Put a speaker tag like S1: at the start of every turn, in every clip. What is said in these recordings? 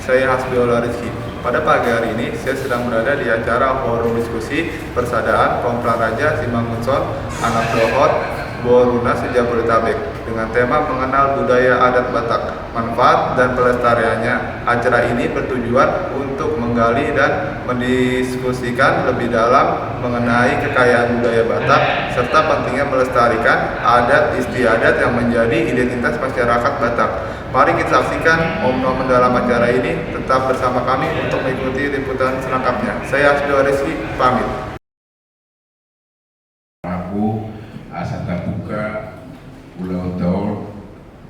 S1: Saya Hasbiullah Rizky. Pada pagi hari ini, saya sedang berada di acara forum diskusi Persaudaraan Komplang Raja Simangunson Anak Dohot Boruna Jabodetabek dengan tema mengenal budaya adat Batak, manfaat dan pelestariannya. Acara ini bertujuan untuk menggali dan mendiskusikan lebih dalam mengenai kekayaan budaya Batak serta pentingnya melestarikan adat istiadat yang menjadi identitas masyarakat Batak. Mari kita saksikan momen dalam acara ini. Tetap bersama kami untuk mengikuti liputan selengkapnya. Saya Hasbiullah Rizky, pamit.
S2: Aku asa terbuka ulang tahun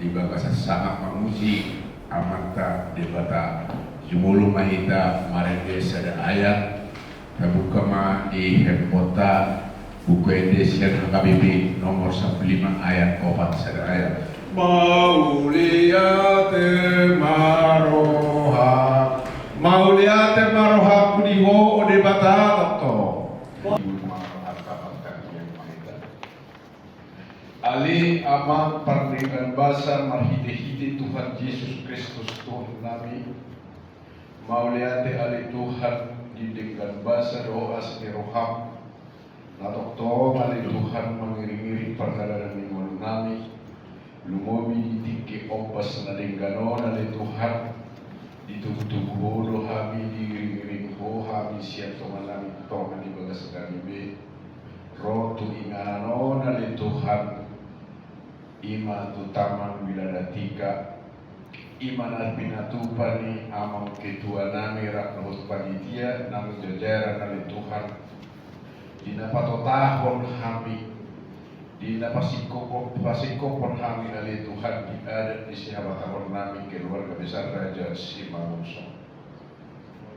S2: di bagasa sangat menguji amanta di bata jumulu mahita marende sada ayat terbuka ma di hempota buku edisian HKBP nomor 15 ayat 4 sada ayat Mauliate maroha kudiho ode bata to Ali aman pernikahan bahasa marhide-hide Tuhan Yesus Kristus Tuhan kami. Mauliate ali Tuhan didengkan bahasa doa seni roham. Natokto ali Tuhan mengiring-iring perjalanan minggu nami. Lumobi ditiki opas na dengganon ali Tuhan. Ditutup doa kami diiring-iring ho kami siap Tuhan kami Tuhan di bagas kami be. Rotu inganon ali Tuhan. Ima tutaman wiladatika iman binatupani amang ketua nami raknahut panitia namun jajaran oleh Tuhan dina patotahon kami dina pasikopon kami oleh Tuhan di adat di sahabat nami keluarga besar Raja Simangunson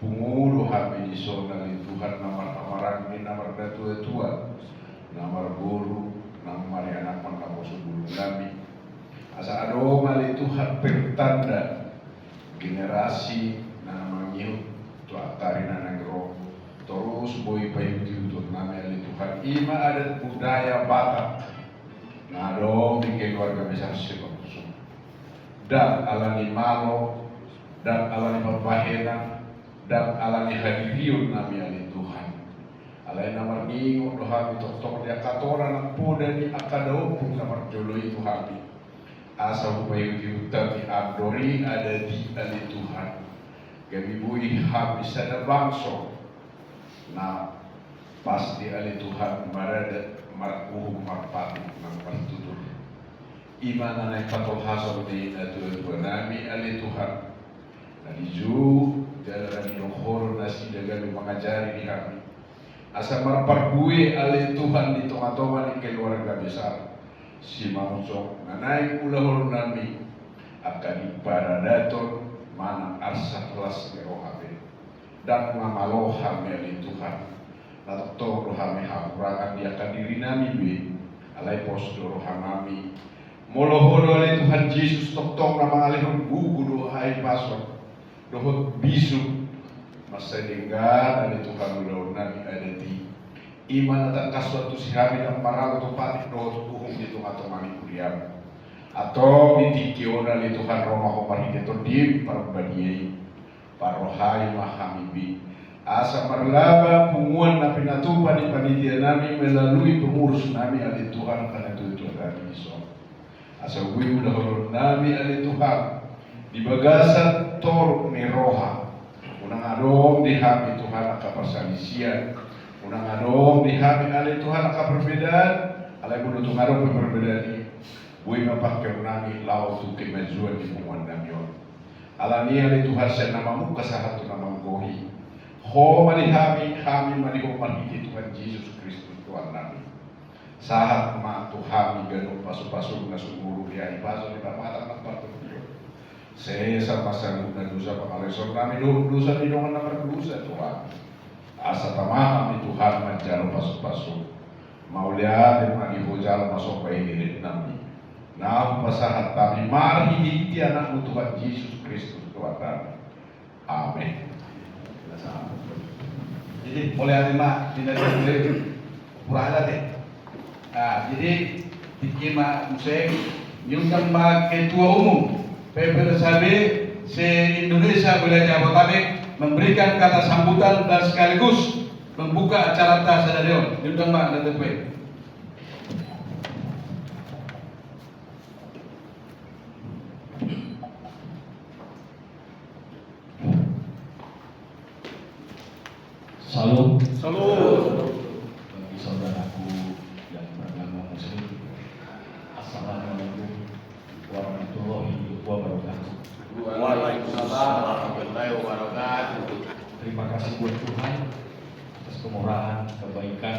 S2: pungulu kami di zona oleh Tuhan namar ini namar datua namar guru namar anak pangkapo sebelum kami asa ado mali Tuhan pertanda generasi na mangiut tu atari na negro terus boy payuti untuk nama ali Tuhan ima adat budaya Batak na ado di keluarga besar Simangunson dan alani malo dan alani papahena dan alani hadiriun nami ali Tuhan alai namar ningo doha tok dia katora nak poda ni akadau pun namar jolo itu hati asa upayu diutami abdori ada di ali Tuhan gabi bui habis ada bangso na pasti ali Tuhan marada markuh marpatu nang partutur iman anai patol hasal di atu nami ali Tuhan nadi ju jalan di dohor nasi dagang mengajari di kami asa marparbui ali Tuhan di tengah-tengah di keluarga besar Simangunson nanai ulahul nami akan ibaradaton mana arsa kelas rohabe dan mamaloha ali Tuhan nato rohame hamurangan di akan diri nami be alai pos rohamami molohodo ali Tuhan Yesus tok nama alihun gugu dohai pasok dohot bisu masa denggan dari Tuhan ulau nami ada di iman tak kasuatu si kami dan para untuk panik doa tuhung di tengah-tengah kuliah atau ditikio dari Tuhan Roma Homar itu di perbadiai parohai mahamibi asa marlaba punguan napi natupa di panitia nami melalui pengurus nami ali Tuhan karena itu kami iso asa wiu dahulu nami ali Tuhan di bagasan tor meroha unang adom di hami Tuhan akan perselisihan unang adom di hami alai Tuhan akan perbedaan alai bunuh adom perbedaan ini bui mapakai unangi lau tu kemajuan di punguan namion alani alai Tuhan saya namamu kesahatu nama gohi ho mali hami mali ho mali Tuhan Yesus Kristus Tuhan nami sahat ma Tuhan gano pasu-pasu na sumuru dia ipaso di pamatan ng patuloy saya sama sama na dosa pangalisor kami dosa di dongan nomor dosa Tuhan asa tamaham ni Tuhan manjaro pasok-pasok maulia dan magibo jalo masuk pa inilit nami na pasahat kami marhidi anak mo Tuhan Yesus Kristus Tuhan kami amin.
S3: Jadi boleh ada mak tidak boleh pura ada deh jadi dikima musik nyungkang ketua umum PPRSAB se-Indonesia wilayah Jabodetabek memberikan kata sambutan dan sekaligus membuka acara Tasa Deon. Diundang Mbak Datuk Baik.
S4: Salam
S3: Salut.
S4: bagi saudaraku yang beragama Muslim. Assalamualaikum warahmatullahi wabarakatuh.
S5: Waalaikumsalam warahmatullahi wabarakatuh.
S4: Terima kasih buat Tuhan atas kemurahan, kebaikan,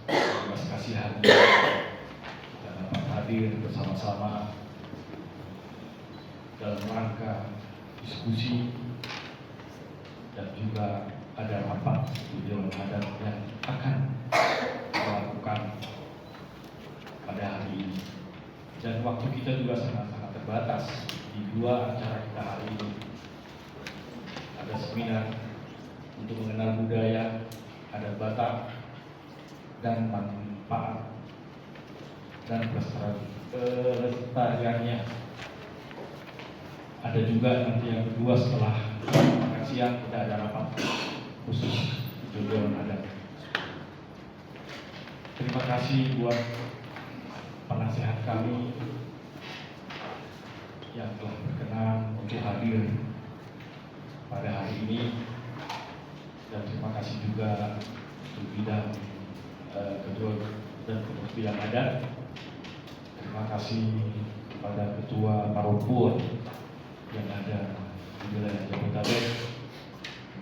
S4: atas kasihan kita dapat hadir bersama-sama dalam rangka diskusi dan juga ada rapat di Dewan Adat yang akan dilakukan pada hari ini. Dan waktu kita juga sangat-sangat terbatas di dua acara kita hari ini. Ada seminar untuk mengenal budaya adat Batak dan manfaat dan pelestariannya. Ada juga nanti yang kedua setelah makan siang kita ada rapat khusus untuk Dewan Adat. Terima kasih buat penasehat kami yang telah berkenan untuk hadir pada hari ini, dan terima kasih juga untuk bidang kedua dan bidang adat. Terima kasih kepada Ketua Parupur yang ada di wilayah Jabodetabek,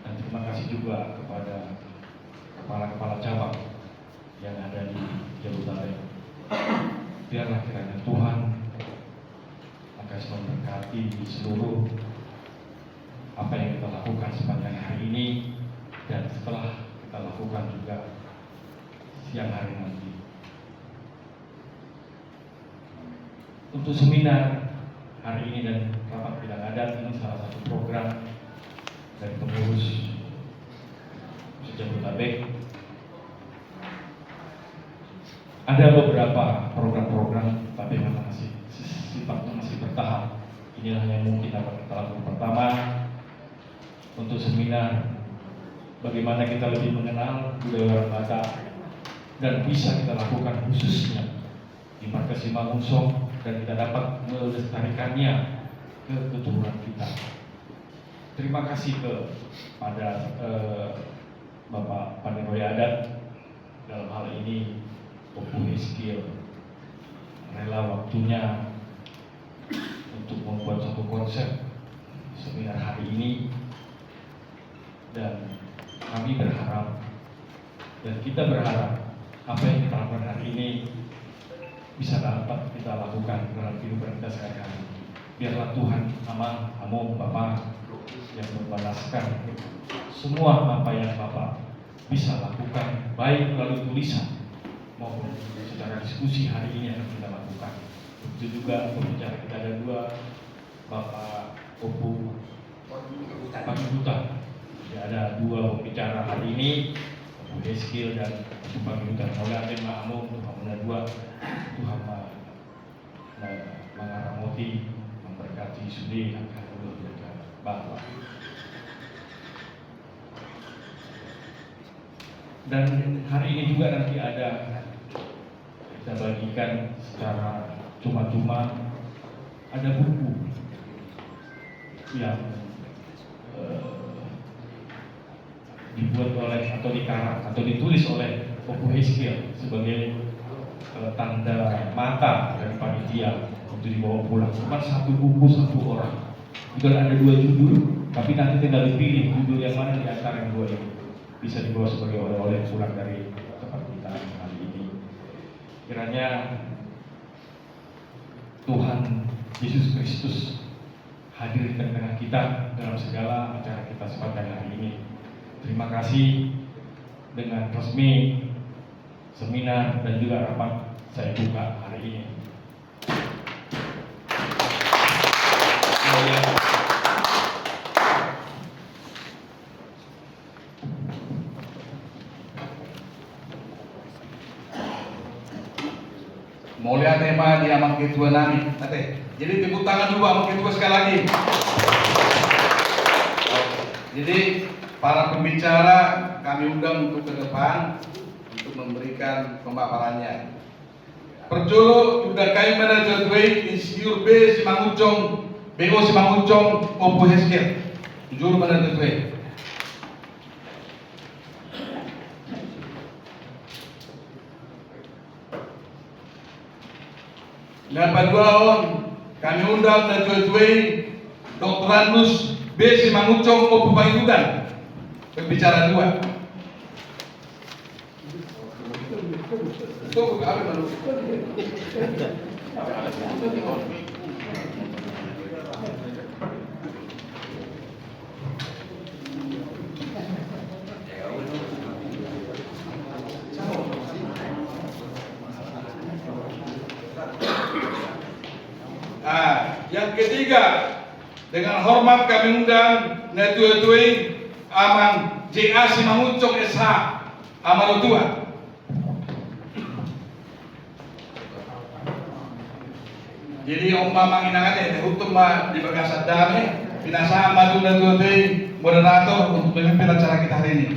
S4: dan terima kasih juga kepada kepala-kepala cabang yang ada di Jabodetabek. Biarlah kiranya Tuhan akan memberkati seluruh apa yang kita lakukan sepanjang hari ini dan setelah kita lakukan juga siang hari nanti. Untuk seminar hari ini dan rapat bidang adat ini salah satu program dari pengurus Jabodetabek. Ada beberapa program-program tapi memang masih sifatnya masih bertahap. Inilah yang mungkin dapat kita lakukan. Pertama, untuk seminar bagaimana kita lebih mengenal budaya orang Batak dan bisa kita lakukan khususnya di markas Simangunsong, dan kita dapat melestarikannya ke keturunan kita. Terima kasih kepada Bapak Paniroy Adat dalam hal ini Opu Eskil rela waktunya untuk membuat satu konsep seminar hari ini, dan kami berharap dan kita berharap apa yang kita lakukan hari ini bisa dapat kita lakukan dalam kehidupan kita sehari-hari. Biarlah Tuhan Amu Bapak yang membalaskan semua apa yang Bapak bisa lakukan, baik melalui tulisan maupun secara diskusi hari ini yang kita lakukan. Begitu juga pembicara kita ada dua, Bapak Opu Panghutan. Ada dua pembicara hari ini, Opu Eskil dan Opu Panghutan. Oleh Amin Ma'amum, Tuhan dua, Tuhan mengaramoti, memberkati sudi akan berjaga Bapak. Dan hari ini juga nanti ada kita bagikan secara cuma-cuma, ada buku yang dibuat oleh atau dikarang atau ditulis oleh Opu Eskil sebagai tanda mata dari panitia untuk dibawa pulang. Cuma satu buku satu orang. Itu ada dua judul, tapi nanti tinggal dipilih judul yang mana di antara yang dua ini bisa dibawa sebagai oleh-oleh pulang dari tempat kita hari ini. Kiranya Tuhan Yesus Kristus hadir di tengah kita dalam segala acara kita sepanjang hari ini. Terima kasih. Dengan resmi seminar dan juga rapat saya buka hari ini.
S3: Mau lihat tema di amat ketua nami. Jadi tepuk tangan dulu amat ketua sekali lagi. Jadi para pembicara kami undang untuk ke depan untuk memberikan pemaparannya. Perjolo udah kami menajatway Insinyur B Simanguncong, BO Simanguncong, Opo Heskel. Juru menajatway. Dan paduaon kami undang dan tuai Dr. Andus B. Simanguncong Opo Pangitudan, pembicara 2. Itu apa malu? Yang ketiga, dengan hormat kami undang Netui Amang J.A. Simanguncong SH Amarotua. Jadi Om Mamang inangate hukum di Bekasat Dame pinasa madu Netui moderator untuk memimpin acara kita hari ini.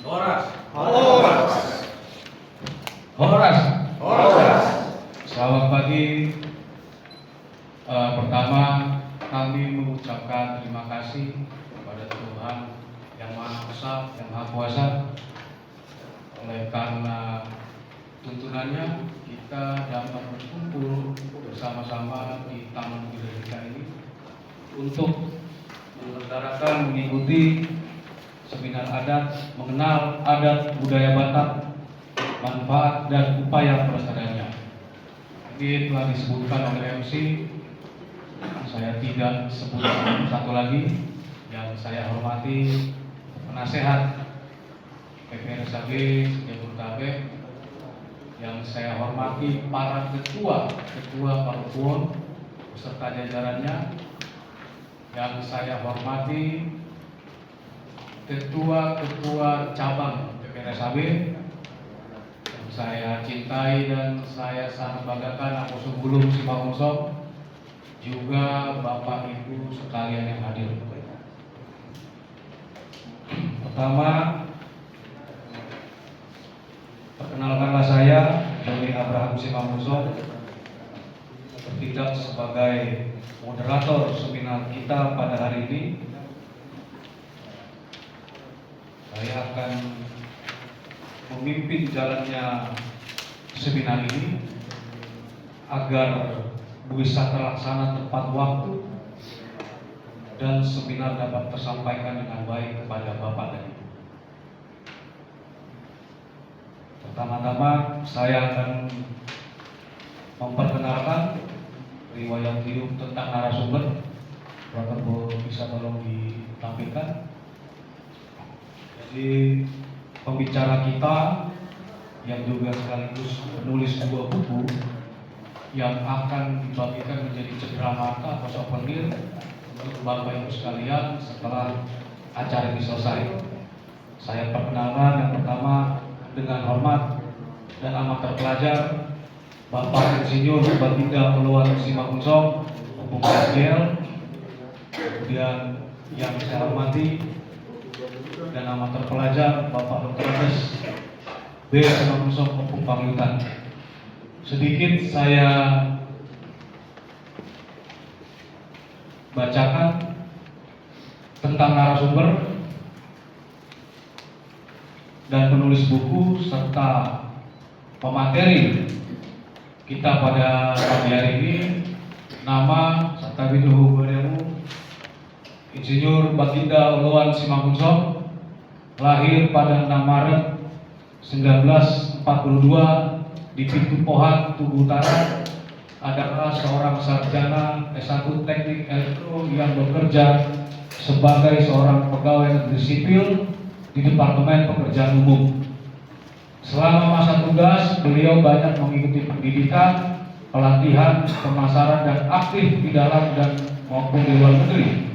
S4: Horas. Selamat pagi. Pertama kami mengucapkan terima kasih kepada Tuhan yang Maha Esa, yang Maha Kuasa. Oleh karena tuntunannya kita dapat berkumpul bersama-sama di Taman Budaya ini untuk mengikuti seminar adat, mengenal adat budaya Batak, manfaat dan upaya pelestariannya. Ini telah disebutkan oleh MC. Saya tidak sebut satu lagi. Yang saya hormati penasehat PPRSAB Jabodetabek, yang saya hormati para ketua Pakuwon beserta jajarannya, yang saya hormati ketua cabang PPRSAB yang saya cintai dan saya sangat banggakan, aku sebelum Simanguncong, juga Bapak Ibu sekalian yang hadir. Pertama, perkenalkanlah saya Doni Abraham Simanguncong, bertindak sebagai moderator seminar kita pada hari ini. Saya akan memimpin jalannya seminar ini agar bisa terlaksana tepat waktu dan seminar dapat tersampaikan dengan baik kepada Bapak dan Ibu. Pertama-tama saya akan memperkenalkan riwayat hidup tentang narasumber. Bapak bisa tolong ditampilkan. Jadi pembicara kita yang juga sekaligus penulis sebuah buku yang akan dibagikan menjadi cenderamata atau souvenir untuk Bapak Ibu sekalian setelah acara ini selesai. Saya perkenalkan yang pertama dengan hormat dan amat terpelajar Bapak Insinyur Baginda Uluan Simanguncong Opo Heskel. Kemudian yang saya hormati dan amat terpelajar Bapak Dr. Andus B. Simanguncong Opo Pangitudan. Sedikit saya bacakan tentang narasumber dan penulis buku serta pemateri kita pada pagi hari ini. Nama serta biduhu beremu Insinyur Baginda Uluan Simanguncong, lahir pada 6 Maret 1942 di Pintu Pohan, Tugu Utara, adalah seorang sarjana S1 Teknik Elektro yang bekerja sebagai seorang pegawai negeri sipil di Departemen Pekerjaan Umum. Selama masa tugas, beliau banyak mengikuti pendidikan, pelatihan, pemasaran, dan aktif di dalam dan maupun di luar negeri.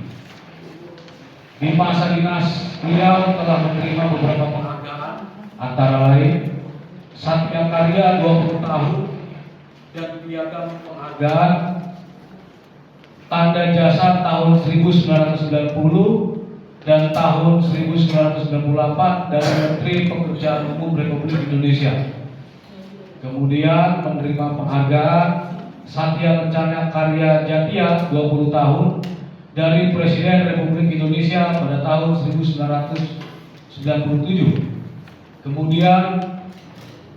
S6: Di masa dinas beliau telah menerima beberapa penghargaan, antara lain Satya Karya 20 tahun dan Piagam Penghargaan Tanda Jasa tahun 1990 dan tahun 1998 dari Menteri Pekerjaan Umum Republik Indonesia. Kemudian menerima penghargaan Satya Lencana Karya Jatia 20 tahun dari Presiden Republik Indonesia pada tahun 1997. Kemudian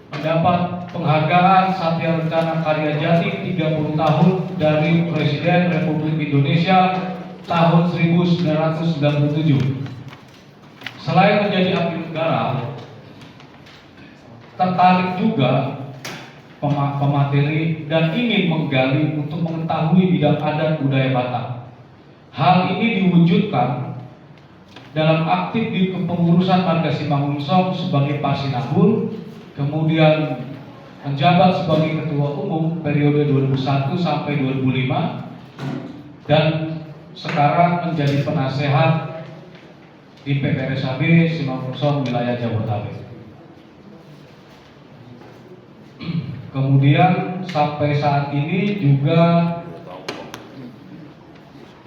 S6: mendapat penghargaan Satya Lencana Karya Jati 30 tahun dari Presiden Republik Indonesia tahun 1997. Selain menjadi abdi negara, tertarik juga pemateri dan ingin menggali untuk mengetahui bidang adat budaya Batak. Hal ini diwujudkan dalam aktif di kepengurusan Marga Simangunsong sebagai Pasinahun, kemudian menjabat sebagai Ketua Umum periode 2001 sampai 2005, dan sekarang menjadi penasehat di PPRSAB Simangunsong wilayah Jabodetabek. Kemudian sampai saat ini juga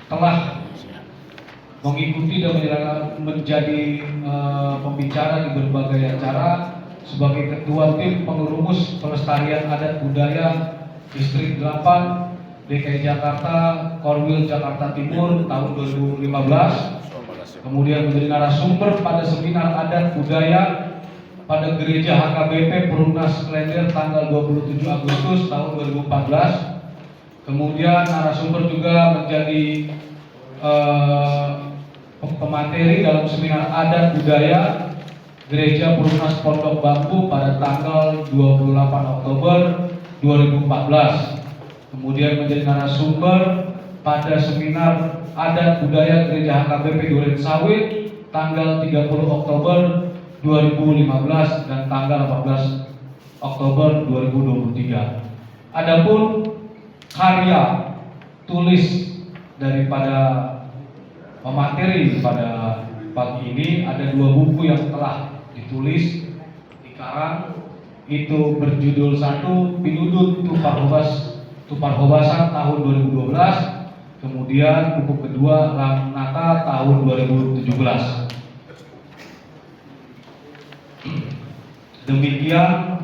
S6: telah mengikuti dan menjadi pembicara di berbagai acara sebagai Ketua Tim Pengerumus Pelestarian Adat Budaya Distrik 8 DKI Jakarta, Korwil Jakarta Timur tahun 2015. Kemudian menjadi narasumber pada seminar adat budaya pada Gereja HKBP Perumnas Klender tanggal 27 Agustus tahun 2014. Kemudian narasumber juga menjadi pemateri dalam seminar adat budaya Gereja Perumnas Pondok Bambu pada tanggal 28 Oktober 2014. Kemudian menjadi narasumber pada seminar adat budaya Gereja HKBP Duren Sawit tanggal 30 Oktober 2015 dan tanggal 14 Oktober 2023. Adapun karya tulis daripada pemateri pada pagi ini, ada 2 buku yang telah ditulis, dikarang, itu berjudul satu Pinudut Tupar Hobasan tahun 2012, kemudian buku kedua Ramnata tahun 2017. Demikian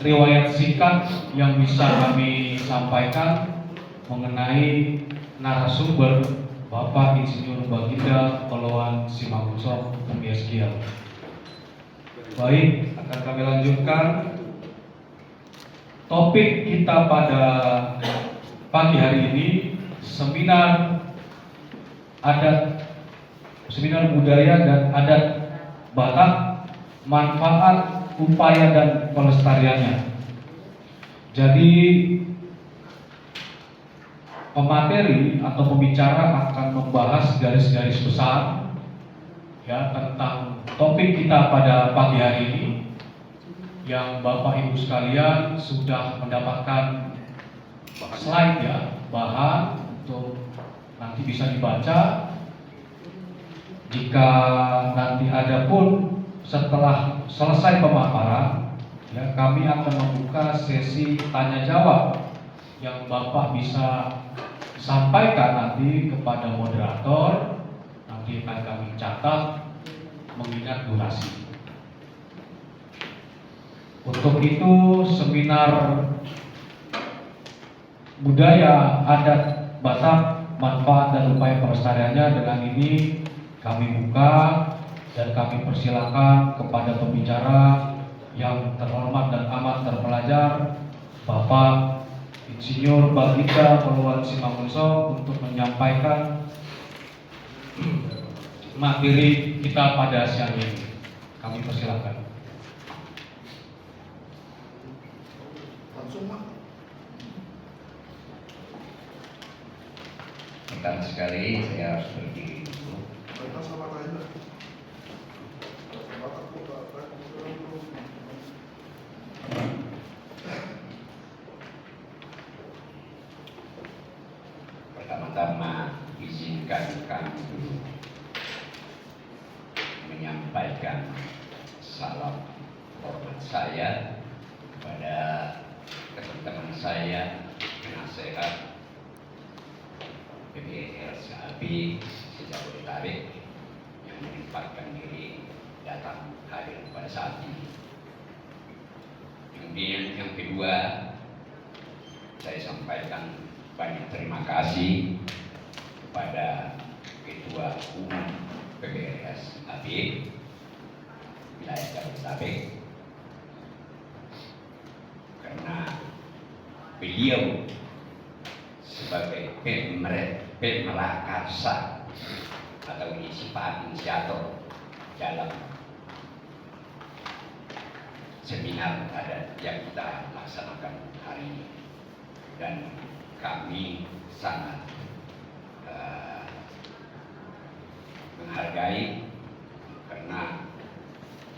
S6: riwayat singkat yang bisa kami sampaikan mengenai narasumber Bapak Insinyur Baginda Poloan Simangunsong Pemiaskian. Baik, akan kami lanjutkan. Topik kita pada pagi hari ini seminar budaya dan adat Batak, manfaat, upaya dan pelestariannya. Jadi pemateri atau pembicara akan membahas garis-garis besar ya tentang topik kita pada pagi hari ini, yang Bapak Ibu sekalian sudah mendapatkan slide ya, bahan untuk nanti bisa dibaca. Jika nanti ada pun setelah selesai pemaparan ya, kami akan membuka sesi tanya jawab yang Bapak bisa sampaikan nanti kepada moderator. Nanti akan kami catat mengingat durasi. Untuk itu seminar budaya adat Batak, manfaat dan upaya pelestariannya dengan ini kami buka dan kami persilakan kepada pembicara yang terhormat dan amat terpelajar Bapak Insinyur Baginda Poloan Simangunsong untuk menyampaikan materi kita pada siang ini. Kami persilakan.
S7: Pertama sekali saya harus berdiri dulu. Pertama-tama izinkan kami dulu menyampaikan salam hormat saya kepada teman-teman saya, penasehat PBRSAB se-Jabodetabek yang menyempatkan diri datang hadir pada saat ini. Kemudian yang kedua, saya sampaikan banyak terima kasih kepada Ketua Umum PBRSAB wilayah Jabodetabek karena beliau sebagai pemelakarsa atau inisiator dalam seminar adat yang kita laksanakan hari ini, dan kami sangat menghargai karena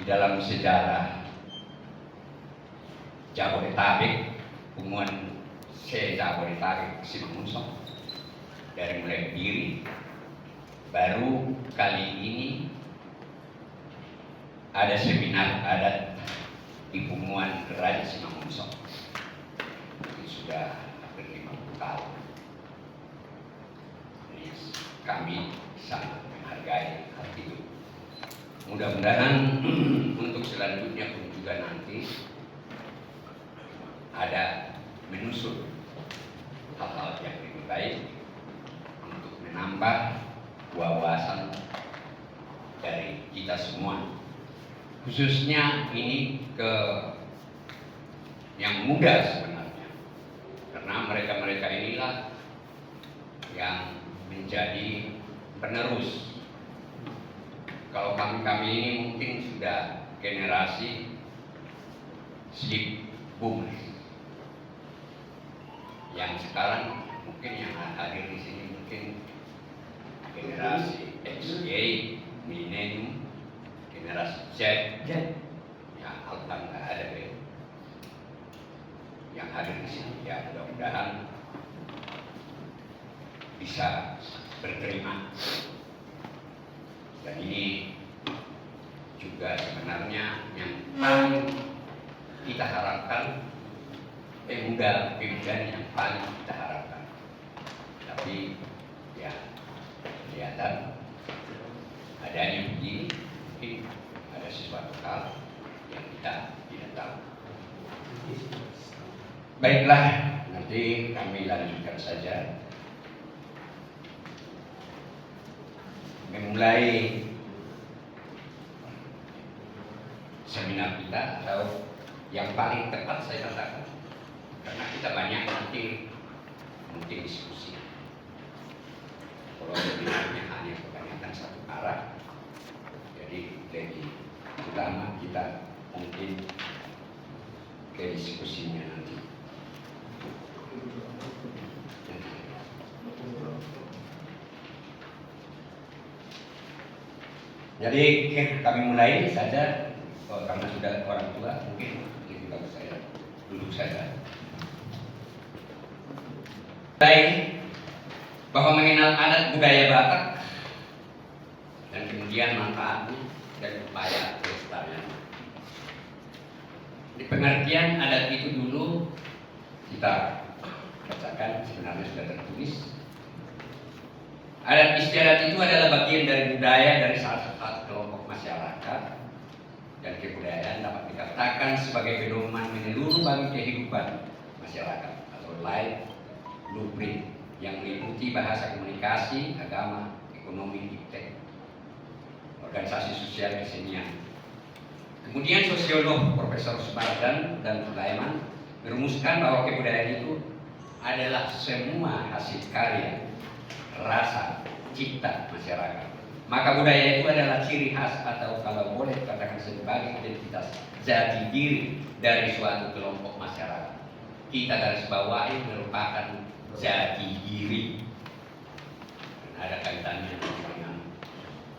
S7: di dalam sejarah Jabodetabek, hubungan se-Jabodetabek Simangunsong dari mulai berdiri, baru kali ini ada seminar adat di Punggungan Raja Simangunsong. Itu sudah hampir 50 tahun. Jadi kami sangat menghargai hal itu. Mudah-mudahan untuk selanjutnya pun juga nanti ada menyusul hal-hal yang lebih baik untuk menambah wawasan dari kita semua, khususnya ini ke yang muda sebenarnya, karena mereka-mereka inilah yang menjadi penerus. Kalau kami ini mungkin sudah generasi sleep boomers, yang sekarang mungkin yang hadir di sini mungkin generasi XY, milenium, generasi Z, yang Alta nggak ada deh, yang hadir di sini. Ya mudah-mudahan bisa berterima. Dan ini juga sebenarnya yang paling kita harapkan, pemuda yang paling kita harapkan. Tapi ya kelihatan adanya begini, mungkin ada sesuatu hal yang kita tidak tahu. Baiklah, nanti kami lanjutkan saja. Memulai seminar kita, atau yang paling tepat saya katakan, karena kita banyak nanti mungkin diskusi. Kalau seminarnya hanya kebanyakan satu arah, jadi lebih utama kita mungkin ke diskusinya nanti. Jadi kami mulai saja, karena sudah orang tua mungkin lebih bagus saya duduk saja. Baik, bahwa mengenal adat budaya Batak dan kemudian manfaatnya dan upaya pelestarian. Di pengertian adat itu dulu kita bacakan, sebenarnya sudah tertulis. Adat istiadat itu adalah bagian dari budaya dari salah satu kelompok masyarakat, dan kebudayaan dapat dikatakan sebagai pedoman menyeluruh bagi kehidupan masyarakat atau life blueprint yang meliputi bahasa komunikasi, agama, ekonomi, iptek, organisasi sosial, kesenian. Kemudian sosiolog Profesor Subardan dan Sulaiman merumuskan bahwa kebudayaan itu adalah semua hasil karya, rasa, cipta masyarakat. Maka budaya itu adalah ciri khas, atau kalau boleh dikatakan sebagai identitas jati diri dari suatu kelompok masyarakat. Kita garis bawahi merupakan jati diri, dan ada kaitannya dengan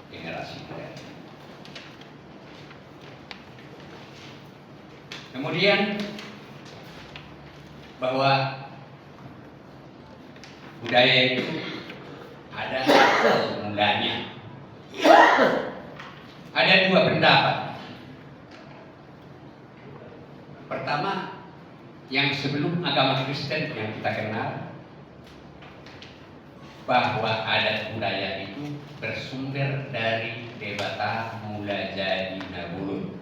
S7: generasi muda. Kemudian bahwa budaya itu ada mulanya. ada dua pendapat. Pertama, yang sebelum agama Kristen yang kita kenal, bahwa adat budaya itu bersumber dari Dewata Mula Jadi Nabulun.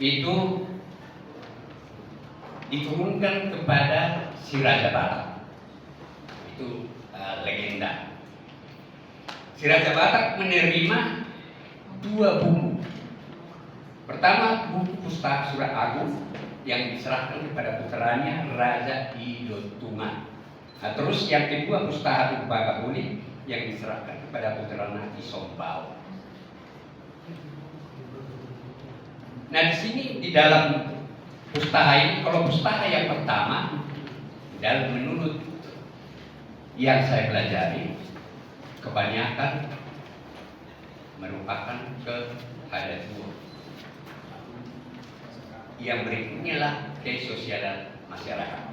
S7: Itu diturunkan kepada si Raja Batak. Itu legenda. Si Raja Batak menerima dua buku. Pertama, buku Pustaka Surat Agung yang diserahkan kepada putranya Raja Idotungan. Nah, terus yang kedua, Pustaka Bagabuni yang diserahkan kepada putranya Isombao. Nah, di sini di dalam pustaka ini, kalau pustaka yang pertama, dan menurut yang saya pelajari, kebanyakan merupakan kehadapan. Yang berikutnya lah kesosialan masyarakat.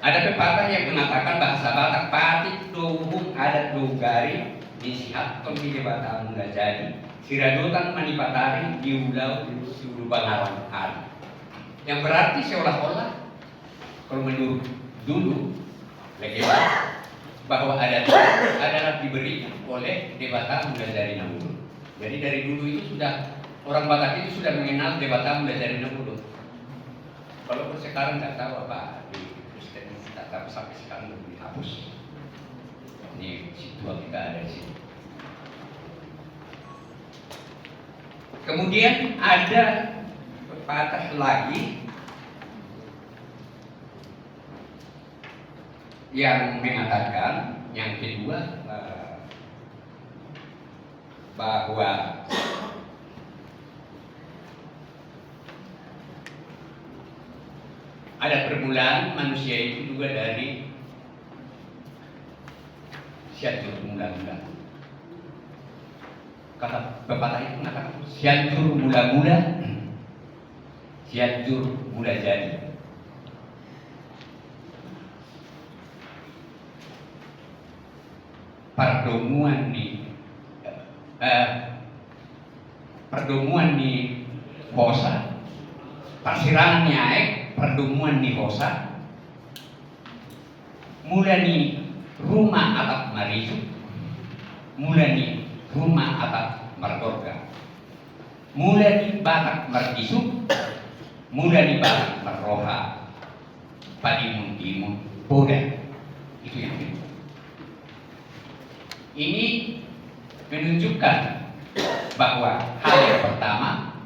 S7: Ada pepatah yang mengatakan bahasa Batak patik dohung adat dogari disihat di Dewata Mula Jadi siradotan manipatari diulau suruh bangawan hari. Yang berarti seolah-olah kalau menurut dulu legenda bahwa adat adalah diberikan oleh Dewata Mula Jadi Nabulun. Jadi dari dulu itu sudah orang Batak itu sudah mengenal Dewata Mula Jadi Nabulun. Kalau sekarang nggak tahu apa di Kristen, tak tahu sampai sekarang belum dihapus. Ini situa kita ada di sini. Kemudian ada pepatah lagi yang mengatakan yang kedua bahwa ada permulaan manusia itu juga dari siatur mula-mula. Kata pepatah itu mengatakan siatur mula-mula, siatur mula jadi. Perdomuan di Hosa, persirangan nyaek, perdomuan di Hosa, mula ni rumah atap marisu, mula ni rumah atap margorga, mula ni Batak margisu, mula ni Batak marroha, padimun timun boda. Itu yang kedua. Ini menunjukkan bahwa hal yang pertama,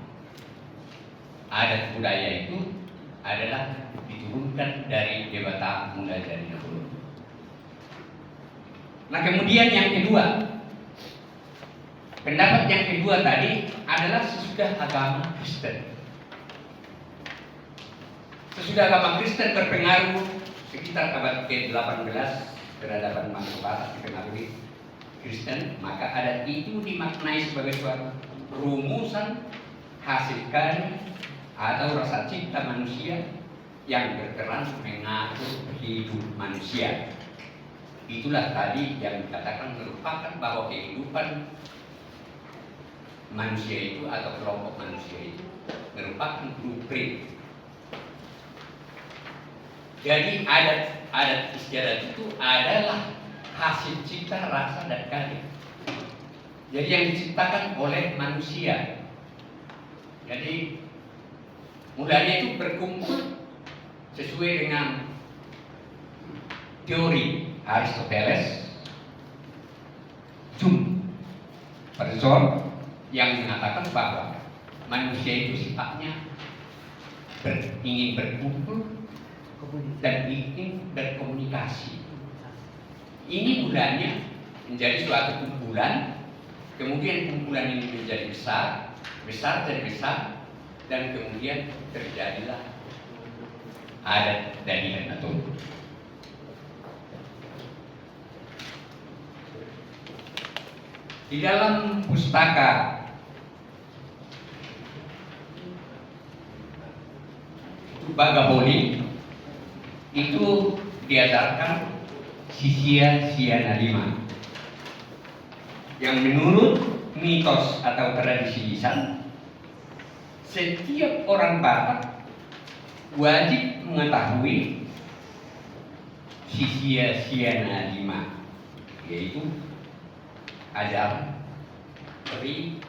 S7: adat budaya itu adalah diturunkan dari Dewata Mula Jadi Nabulun. Nah, kemudian yang kedua, pendapat yang kedua tadi adalah sesudah agama Kristen. Sesudah agama Kristen berpengaruh sekitar abad ke-18 peradaban bangsa Batak dipengaruhi Kristen, maka adat itu dimaknai sebagai suatu rumusan hasil karya atau rasa cipta manusia yang berperan mengatur hidup manusia. Itulah tadi yang dikatakan merupakan bahwa kehidupan manusia itu atau kelompok manusia itu merupakan blueprint. Jadi adat istiadat itu adalah hasil cipta rasa dan karya. Jadi yang diciptakan oleh manusia. Jadi mulanya itu berkumpul sesuai dengan teori Aristoteles, person yang mengatakan bahwa manusia itu sifatnya ingin berkumpul dan ingin berkomunikasi. Ini mulanya menjadi suatu kumpulan, kemudian kumpulan ini menjadi besar jadi besar, dan kemudian terjadilah adat dan atau di dalam pustaka Bagaboni itu diajarkan Sisia Siana 5. yang menurut mitos atau tradisi lisan, setiap orang Batak wajib mengetahui Sisiasiana 5, yaitu ajaran peri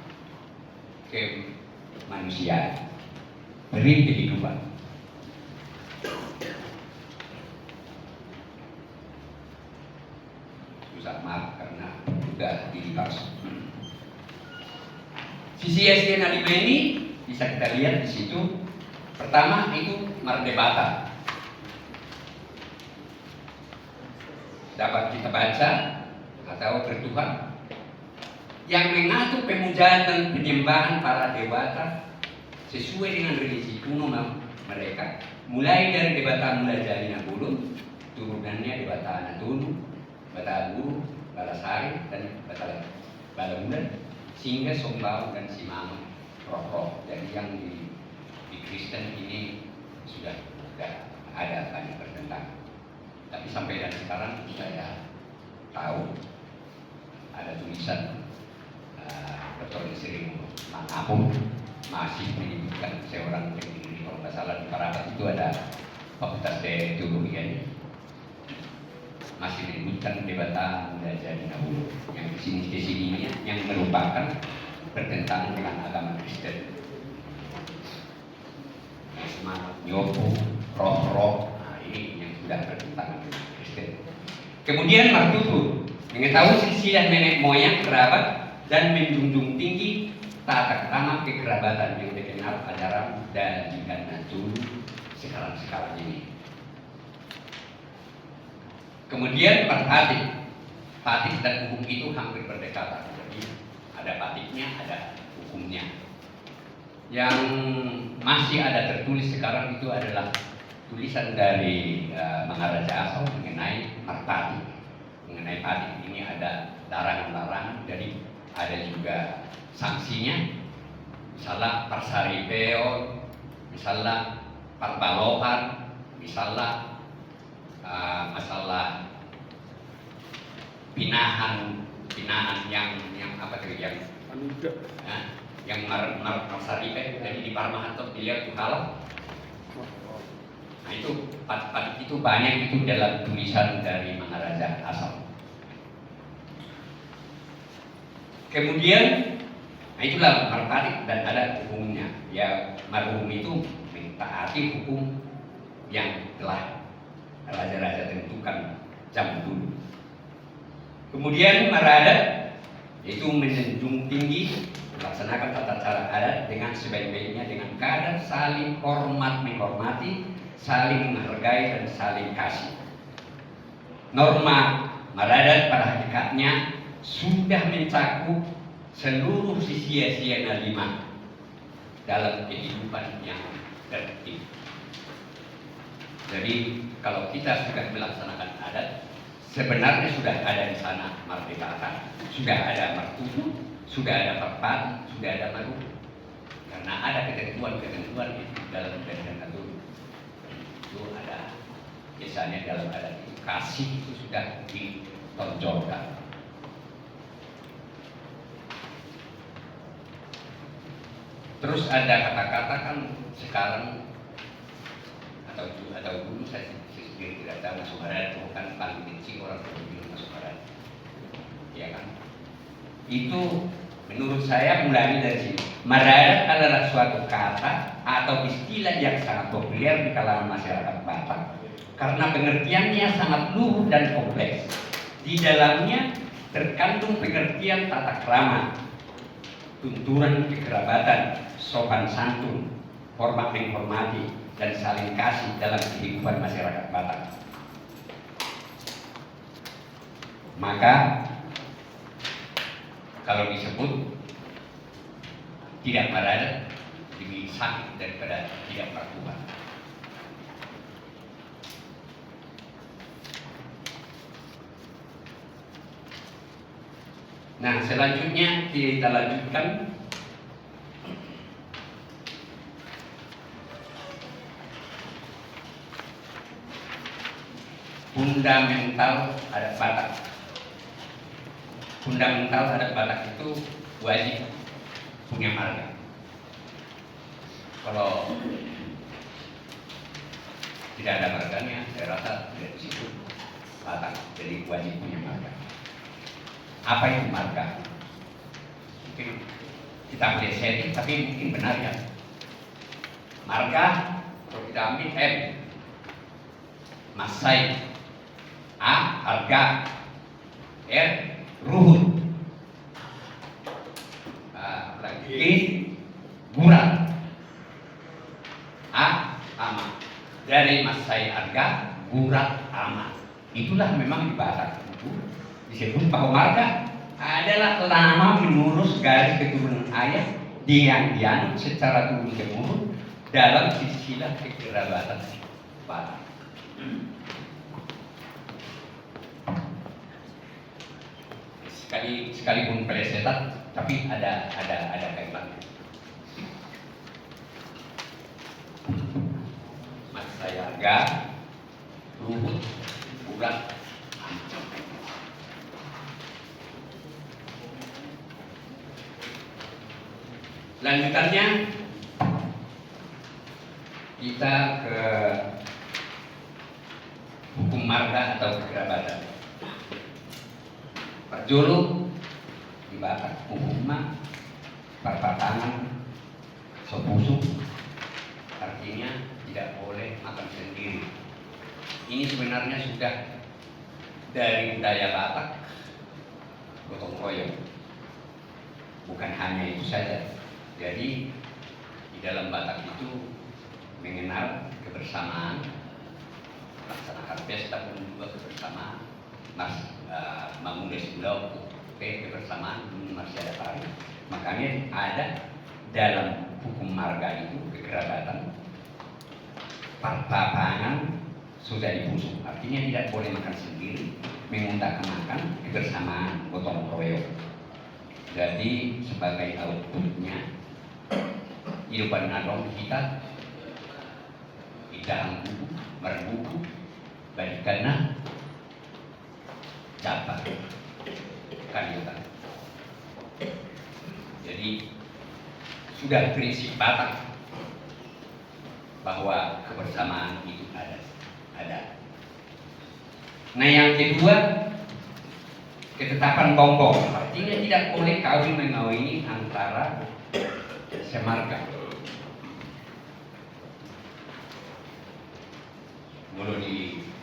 S7: kemanusiaan, peri kehidupan. Susah, maaf karena sudah dibahas. Sisiasiana 5 ini bisa kita lihat di situ. Pertama itu Merdeka, dapat kita baca atau bertuhan yang mengatur pemujaan dan penyembahan para dewata sesuai dengan religi kuno mereka, mulai dari dewata Mulajalina Bulun, turunannya dewata Anatunu, Bata Guru, Balasari, dan Bata Balamulan, sehingga Sombau dan Simama roh-roh. Jadi yang di Kristen ini sudah ada banyak bertentangan. Tapi sampai dan sekarang saya tahu ada tulisan Dr. Sri Mangapung masih menyebutkan seorang pendiri, kalau nggak salah di Parapat itu ada Fakultas Teologi ini masih menyebutkan debata Mulajalina Bulun yang kesini yang merupakan bertentangan dengan agama Kristen. Semangat nyopo, roh-roh, nah ini yang sudah bertentangan dengan Kristen. Kemudian Martutu mengetahui silsilah nenek moyang kerabat dan menjunjung tinggi tata krama kekerabatan yang dikenal ajaran dan Natun sekarang ini. Kemudian Patik dan hukum itu hampir berdekatan. Jadi ada patiknya, ada hukumnya. Yang masih ada tertulis sekarang itu adalah tulisan dari Maharaja Asal mengenai Marpati. Mengenai patik ini ada larangan-larangan, jadi ada juga sanksinya. Misalnya Parsaripeo, misalnya Parbalohan, misalnya masalah pinahan yang apa tuh yang Marsaripe, jadi di Parmahanto dilihat tuh halal. Nah itu patik itu banyak itu dalam tulisan dari Maharaja Asal. Kemudian, nah itulah marpatik dan ada hukumnya. Ya marhum itu mentaati hukum yang telah raja-raja tentukan zaman dulu. Kemudian maradat yaitu menjunjung tinggi melaksanakan tata cara adat dengan sebaik-baiknya dengan kadar saling menghormati, saling menghargai dan saling kasih. Norma maradat pada hakikatnya sudah mencakup seluruh Sisiasiana 5 dalam kehidupan yang tertib. Jadi kalau kita sudah melaksanakan adat, sebenarnya sudah ada di sana Merdeka, sudah ada Martutu, sudah ada Perpati, sudah ada Maru, karena ada ketentuan itu dalam undang-undang Natun. Itu ada biasanya dalam adat itu kasih itu sudah ditonjolkan. Terus ada kata-kata kan sekarang atau dulu saya sendiri tidak tahu masuk adat bukan paling benci orang berbilang masuk adat, ya kan? Itu menurut saya mulai dari sini. Maradat adalah suatu kata atau istilah yang sangat populer di kalangan masyarakat Batak karena pengertiannya sangat luhur dan kompleks. Di dalamnya terkandung pengertian tata krama, tuntunan kekerabatan, sopan santun, hormat menghormati, dan saling kasih dalam kehidupan masyarakat Batak. Maka kalau disebut tidak maradat lebih sakit daripada tidak berubah. Nah, selanjutnya kita lanjutkan fundamental adat Batak. fundamental adat Batak itu wajib punya marga. Kalau tidak ada marganya, saya rasa tidak di situ Batak jadi wajib punya marga. Apa itu marga? Mungkin kita boleh sharing, tapi mungkin benar ya. Marga, kalau kita ambil M, Masai, A, harga, R, ruhut, G, gurat, A, ama. Dari Masai, harga, gurat, ama. Itulah memang di Batak itu disebut bahwa marga adalah lama menurus garis keturunan ayah yang dianut secara turun-temurun dalam silsilah kekerabatan Batak. Sekalipun pelesetan, tapi ada kaitannya. Mas saya harga, ruhut, gurat. Lanjutannya kita ke hukum marga atau kekerabatan. Perjulu di Batak hukumnya perpatangan sepusuk, artinya tidak boleh makan sendiri. Ini sebenarnya sudah dari budaya Batak, gotong royong. Bukan hanya itu saja. Jadi di dalam Batak itu mengenal kebersamaan, melaksanakan pesta pun juga kebersamaan, mengulis pulau kebersamaan masih ada pari. Makanya ada dalam hukum marga itu kekerabatan, perpatangan sudah dibusuk, artinya tidak boleh makan sendiri, mengutamakan kebersamaan gotong royong. Jadi sebagai outputnya kehidupan adong kita tidak buku, merbuku, balikannya dapat kalian. Jadi sudah prinsip Batak bahwa kebersamaan itu ada. Nah yang kedua, ketetapan bongbong, artinya tidak boleh kawin mengawini antara semarga. Mulai di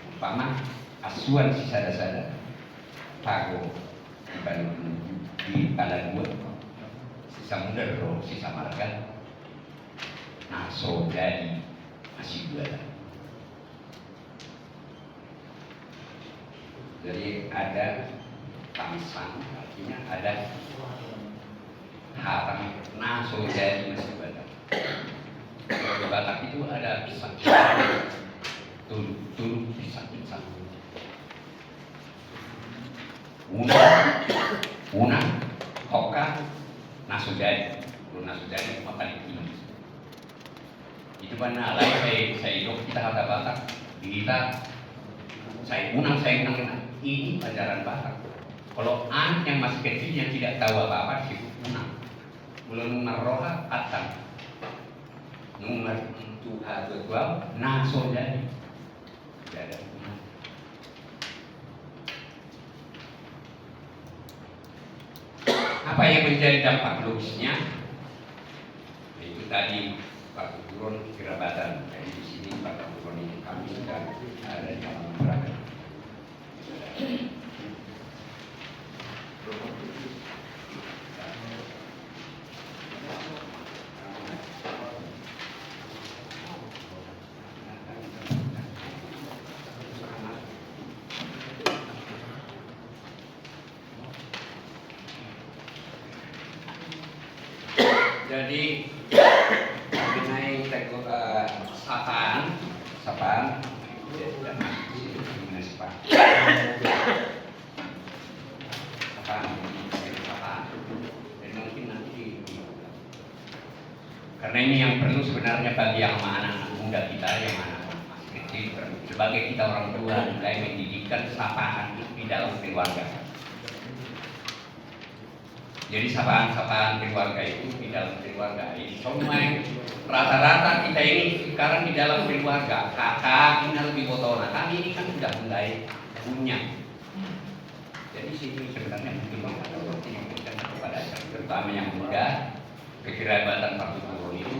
S7: umpama asuhan si sada-sada pago di Palagua, sisa muda roh, sisa marga, naso jadi masih dua. Jadi ada pangsang, artinya ada hatam naso jadi masih dua. Kalau di Batak itu ada pisang, turun pisang. Una, toka, nasudari. Kalau nasudari makan ini. Itu kan alai saya hidup kita ada Batak. Kita saya unang ini pelajaran Batak. Kalau anak yang masih kecil yang tidak tahu apa-apa disebut unang. Belum meroha atam. Nomor 2 nasudari. Tidak ada. Apa yang menjadi dampak logisnya? Itu tadi Pak Turun kerabatan. Jadi di sini Pak Turun ini kami sudah ada di dalam masyarakat. Jadi mengenai sapaan, sapaan, dan mungkin nanti karena ini yang perlu sebenarnya bagi yang anak-anak muda kita yang anak masih kecil, sebagai kita orang tua mulai mendidikkan sapaan di dalam keluarga. Jadi sapaan-sapaan keluarga itu di dalam keluarga ini semua rata-rata kita ini sekarang di dalam keluarga kakak ini lebih botona, kami ini kan sudah mulai punya. Jadi sini sebenarnya mungkin diberikan kepada terutama yang muda kekerabatan Pak Turun itu.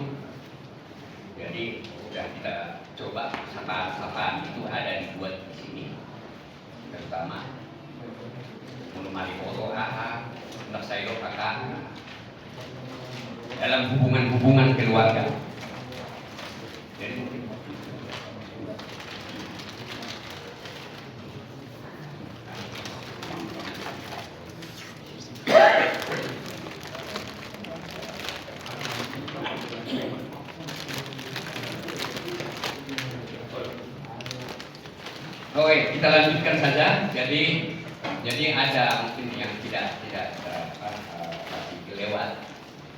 S7: Jadi sudah kita coba sapaan-sapaan itu ada dibuat di sini, terutama mulai foto kakak, untuk saya kakak dalam hubungan keluarga. Jadi mungkin oke, kita lanjutkan saja. Jadi ada mungkin yang tidak kelewat.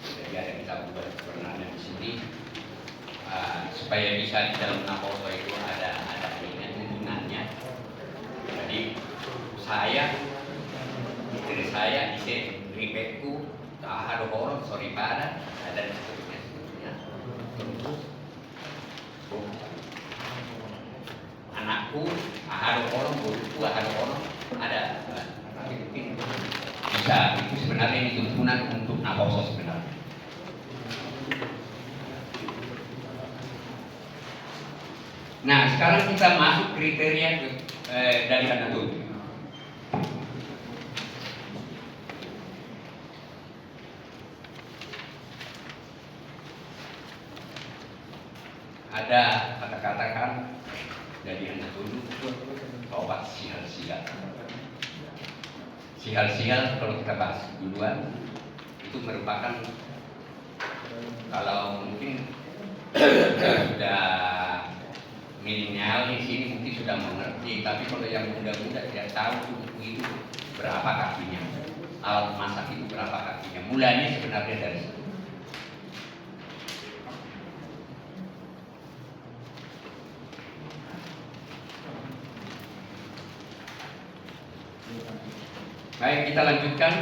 S7: Jadi ada kita buat sebenarnya di sini supaya bisa di dalam naposo itu ada hubungannya. Jadi istri saya isi ribetku ada orang sorry pada ada di seterusnya. Anakku ada orang buruku ada orang ada bisa itu sebenarnya ini tuntunan untuk naposo sebenarnya. Nah sekarang kita masuk kriteria dari Anatoli. Ada kata-kata kan dari Anatoli obat sihal-sihal. Sihal-sihal kalau kita bahas duluan itu merupakan kalau mungkin sudah milenial di sini mungkin sudah mengerti, tapi kalau yang muda-muda tidak tahu buku itu berapa kakinya, alat masak itu berapa kakinya. Mulanya sebenarnya dari situ. Baik, kita lanjutkan.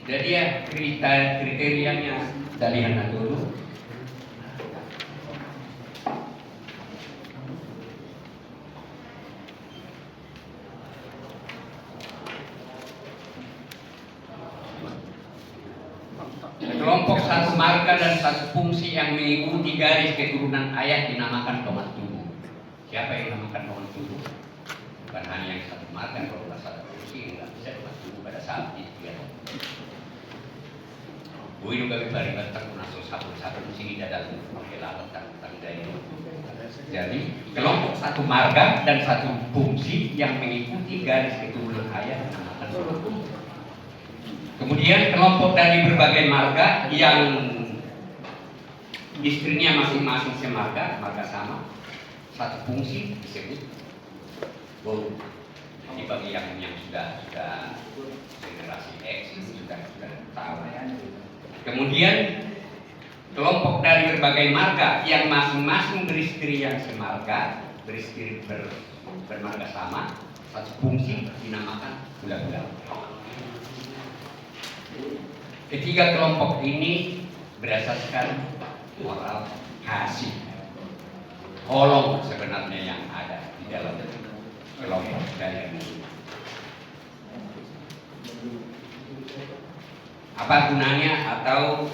S7: Jadi ya kriterianya dari anak dulu. Kelompok satu marga dan satu fungsi yang mengikuti garis keturunan ayah dinamakan tomat tubuh. Siapa yang dinamakan tomat tubuh? Bukan hanya yang satu marga, kalau satu fungsi nggak bisa tomat tubuh pada saat itu ya. Gue juga bari tentang naso satu sini dalam pengelapan tentang daya. Jadi kelompok satu marga dan satu fungsi yang mengikuti garis keturunan ayah dinamakan tomat tubuh. Kemudian kelompok dari berbagai marga yang istrinya masing-masing semarga, marga sama, satu fungsi disebut boru. Ini bagi yang sudah generasi X sudah tahu. Kemudian kelompok dari berbagai marga yang masing-masing beristri yang semarga, beristri bermarga sama, satu fungsi dinamakan bulan-bulan. Ketiga kelompok ini berdasarkan moral kasih, tolong sebenarnya yang ada di dalam kelompok dari ini. Apa gunanya atau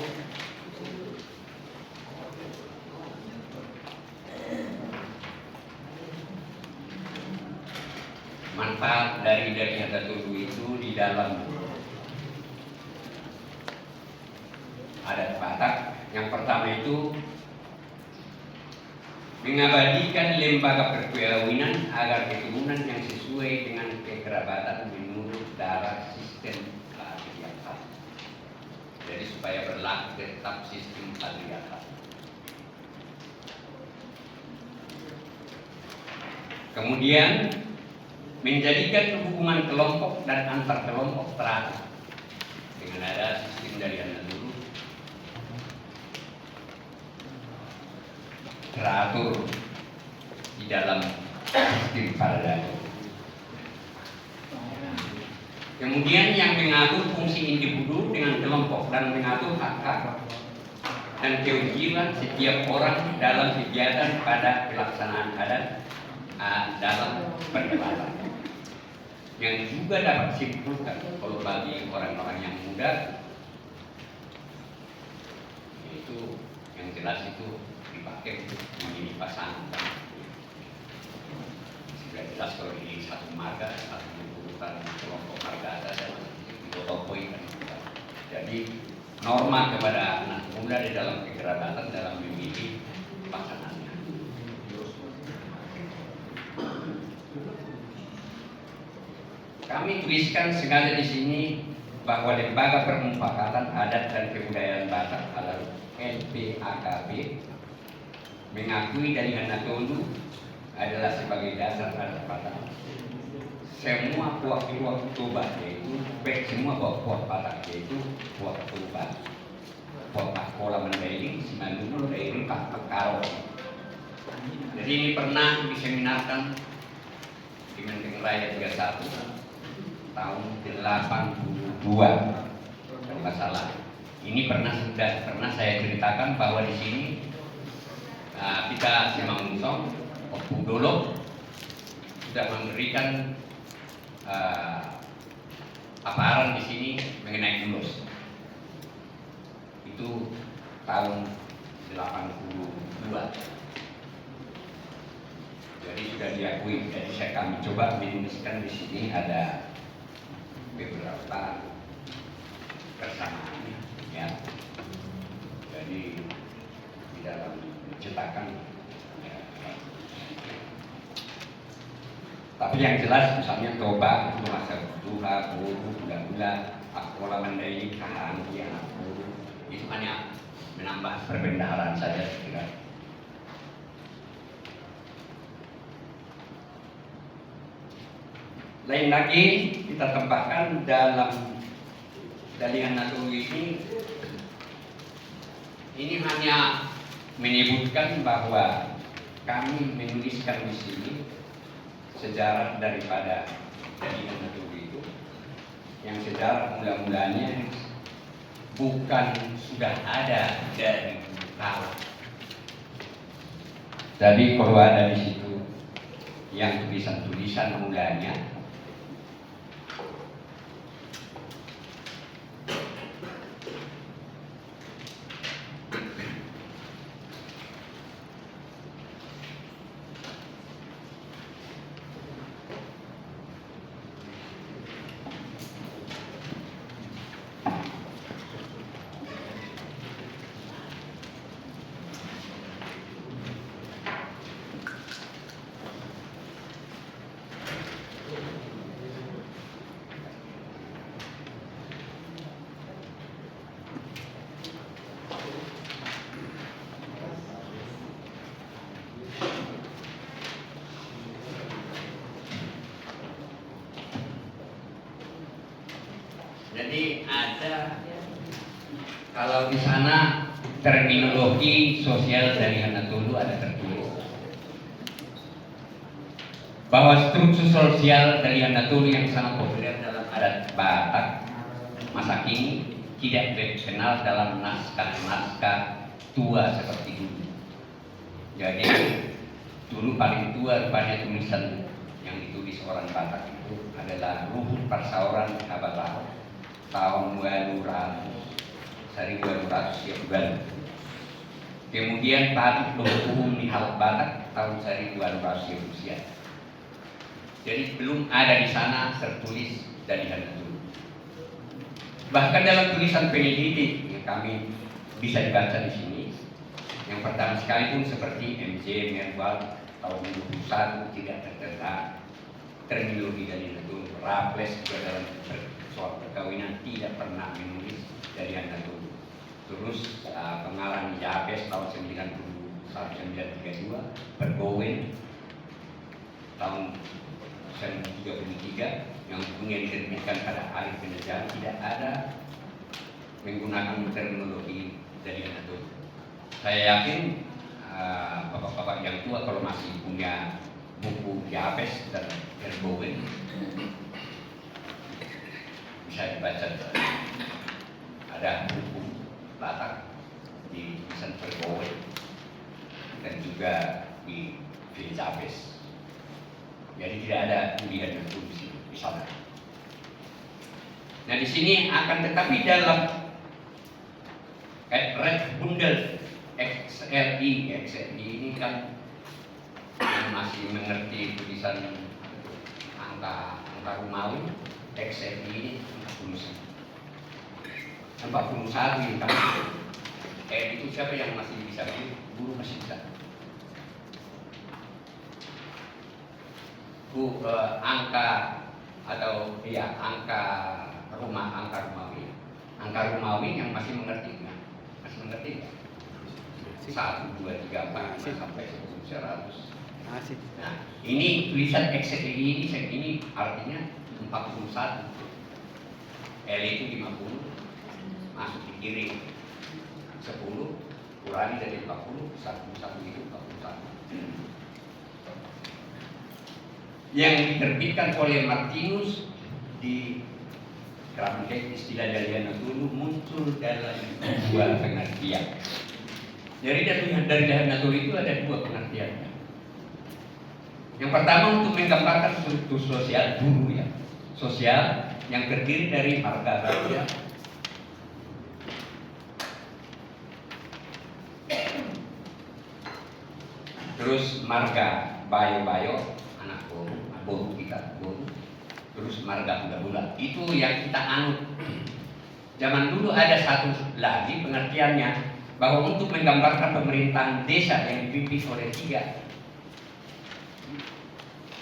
S7: manfaat dari Hadatul itu di dalam adat Batak? Yang pertama itu mengabadikan lembaga perkawinan agar keturunan yang sesuai dengan kekerabatan menurut darah sistem patriarkat. Jadi supaya berlaku tetap sistem patriarkat. Kemudian menjadikan hubungan kelompok dan antar kelompok teratur dengan ada sistem dari anak dulu teratur di dalam sistem pada. Kemudian yang mengatur fungsi individu dengan kelompok dan mengatur hak-hak dan kewajiban setiap orang dalam kegiatan pada pelaksanaan adat dalam perdebatan. Yang juga dapat disimpulkan kalau bagi orang-orang yang muda, itu yang jelas itu dipakai untuk memilih pasangan. Sudah jelas kalau ini satu marga, satu urutan kelompok marga ada dan dipotopoi kan. Jadi norma kepada anak muda di dalam kekerabatan dalam memilih pasangannya. Kami tuliskan sengaja di sini bahwa Lembaga Permufakatan Adat dan Kebudayaan Batak atau LPAKB mengakui dari Natolu adalah sebagai dasar adat Batak. Semua puak-puak Toba yaitu semua puak Batak yaitu puak Toba, puak Pakola Mandailing, Simalungun, Dairi, Pak Pekaro. Jadi ini pernah diseminarkan di Menteng Raya 31 tahun 82 kalau nggak salah. Ini pernah saya ceritakan bahwa di sini kita Simangunsong Opudolo sudah memberikan paparan di sini mengenai ulos. Itu tahun 82. Jadi sudah diakui. Jadi kami coba menuliskan di sini ada beberapa persamaannya, ya. Jadi di dalam cetakan. Tapi yang jelas misalnya Toba itu masa Duha, Buru, Gula, Akola Mandailing, Kahangki, Anak Buru, itu hanya menambah perbendaharaan saja kira. Lain lagi kita tambahkan dalam Dalihan Natolu ini hanya menyebutkan bahwa kami menuliskan di sini sejarah daripada Dalihan Natolu itu, yang sejarah mula-mulanya bukan sudah ada dari kala. Jadi kalau ada di situ yang tulisan-tulisan mulanya, jadi ada kalau di sana terminologi sosial dari Natolu ada tertulis bahwa struktur sosial dari Natolu yang sangat populer dalam adat Batak masa kini tidak dikenal dalam naskah-naskah tua seperti dulu. Jadi dulu paling tua rupanya tulisan yang ditulis orang Batak itu adalah Ruhut Persauran Kabatau tahun 1200 1200 kemudian Patuk Lumpuhum di Halak Batak tahun 1200 Rusia. Jadi belum ada di sana tertulis Dalihan Natolu. Bahkan dalam tulisan peneliti yang kami bisa dibaca di sini, yang pertama sekali pun seperti MJ Merwal tahun 21 tidak tertera terminologi Dalihan Natolu. Raffles juga dalam soal perkawinan tidak pernah menulis Dalihan Natolu. Terus pengarang Yabes tahun 1932, Bergowen tahun 1933 yang punya diterbitkan pada Arif Penajam tidak ada menggunakan terminologi Dalihan Natolu. Saya yakin bapak-bapak yang tua kalau masih punya buku Yabes dan Bergowen bisa dibaca. Ada buku Batak di tulisan Pergowe dan juga di Filizabes. Jadi tidak ada tulisan dan tulis di sana. Nah di sini akan tetapi dalam Red Bundel XRI ini kan yang masih mengerti tulisan angka Romawi, XRI ini 41 ini kan. Itu siapa yang masih bisa? Guru masih bisa. Angka atau ya angka Romawi. Angka Romawi yang masih mengerti nggak? Masih mengerti nggak? 1, 2, 3, 4 sampai 100. Nah, ini tulisan XRI ini artinya 41. L itu 50 masuk di kiri 10 kurangi dari 40 1 itu 41. Yang diterbitkan oleh Martinus di kerangka istilah Daliana dulu muncul dalam dua pengertian. Dari Daliana dulu itu ada dua pengertiannya. Yang pertama untuk menggambarkan struktur sosial dulu ya, sosial yang terdiri dari marga raja, terus marga bayo-bayo, anak boru kita boru, terus marga budak-budak. Itu yang kita anut. Zaman dulu ada satu lagi pengertiannya bahwa untuk menggambarkan pemerintahan desa yang dipimpin oleh 3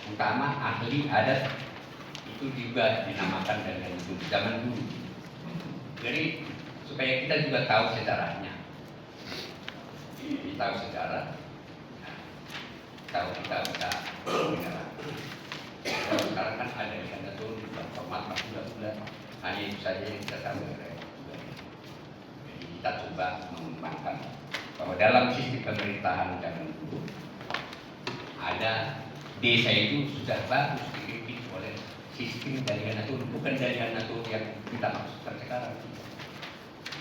S7: utama ahli adat, itu juga dinamakan dengan itu zaman dulu. Jadi supaya kita juga tahu sejarahnya, tahu sejarah, tahu kita menyerah. Kalau sekarang kan ada di sana tuh format bulan-bulan, hanya itu saja yang kita tahu. Jadi kita coba mengembangkan bahwa dalam sistem pemerintahan zaman dulu ada desa itu sudah bagus dipimpin oleh sistem Daliana Natur, bukan Daliana Natur yang kita maksudkan sekarang.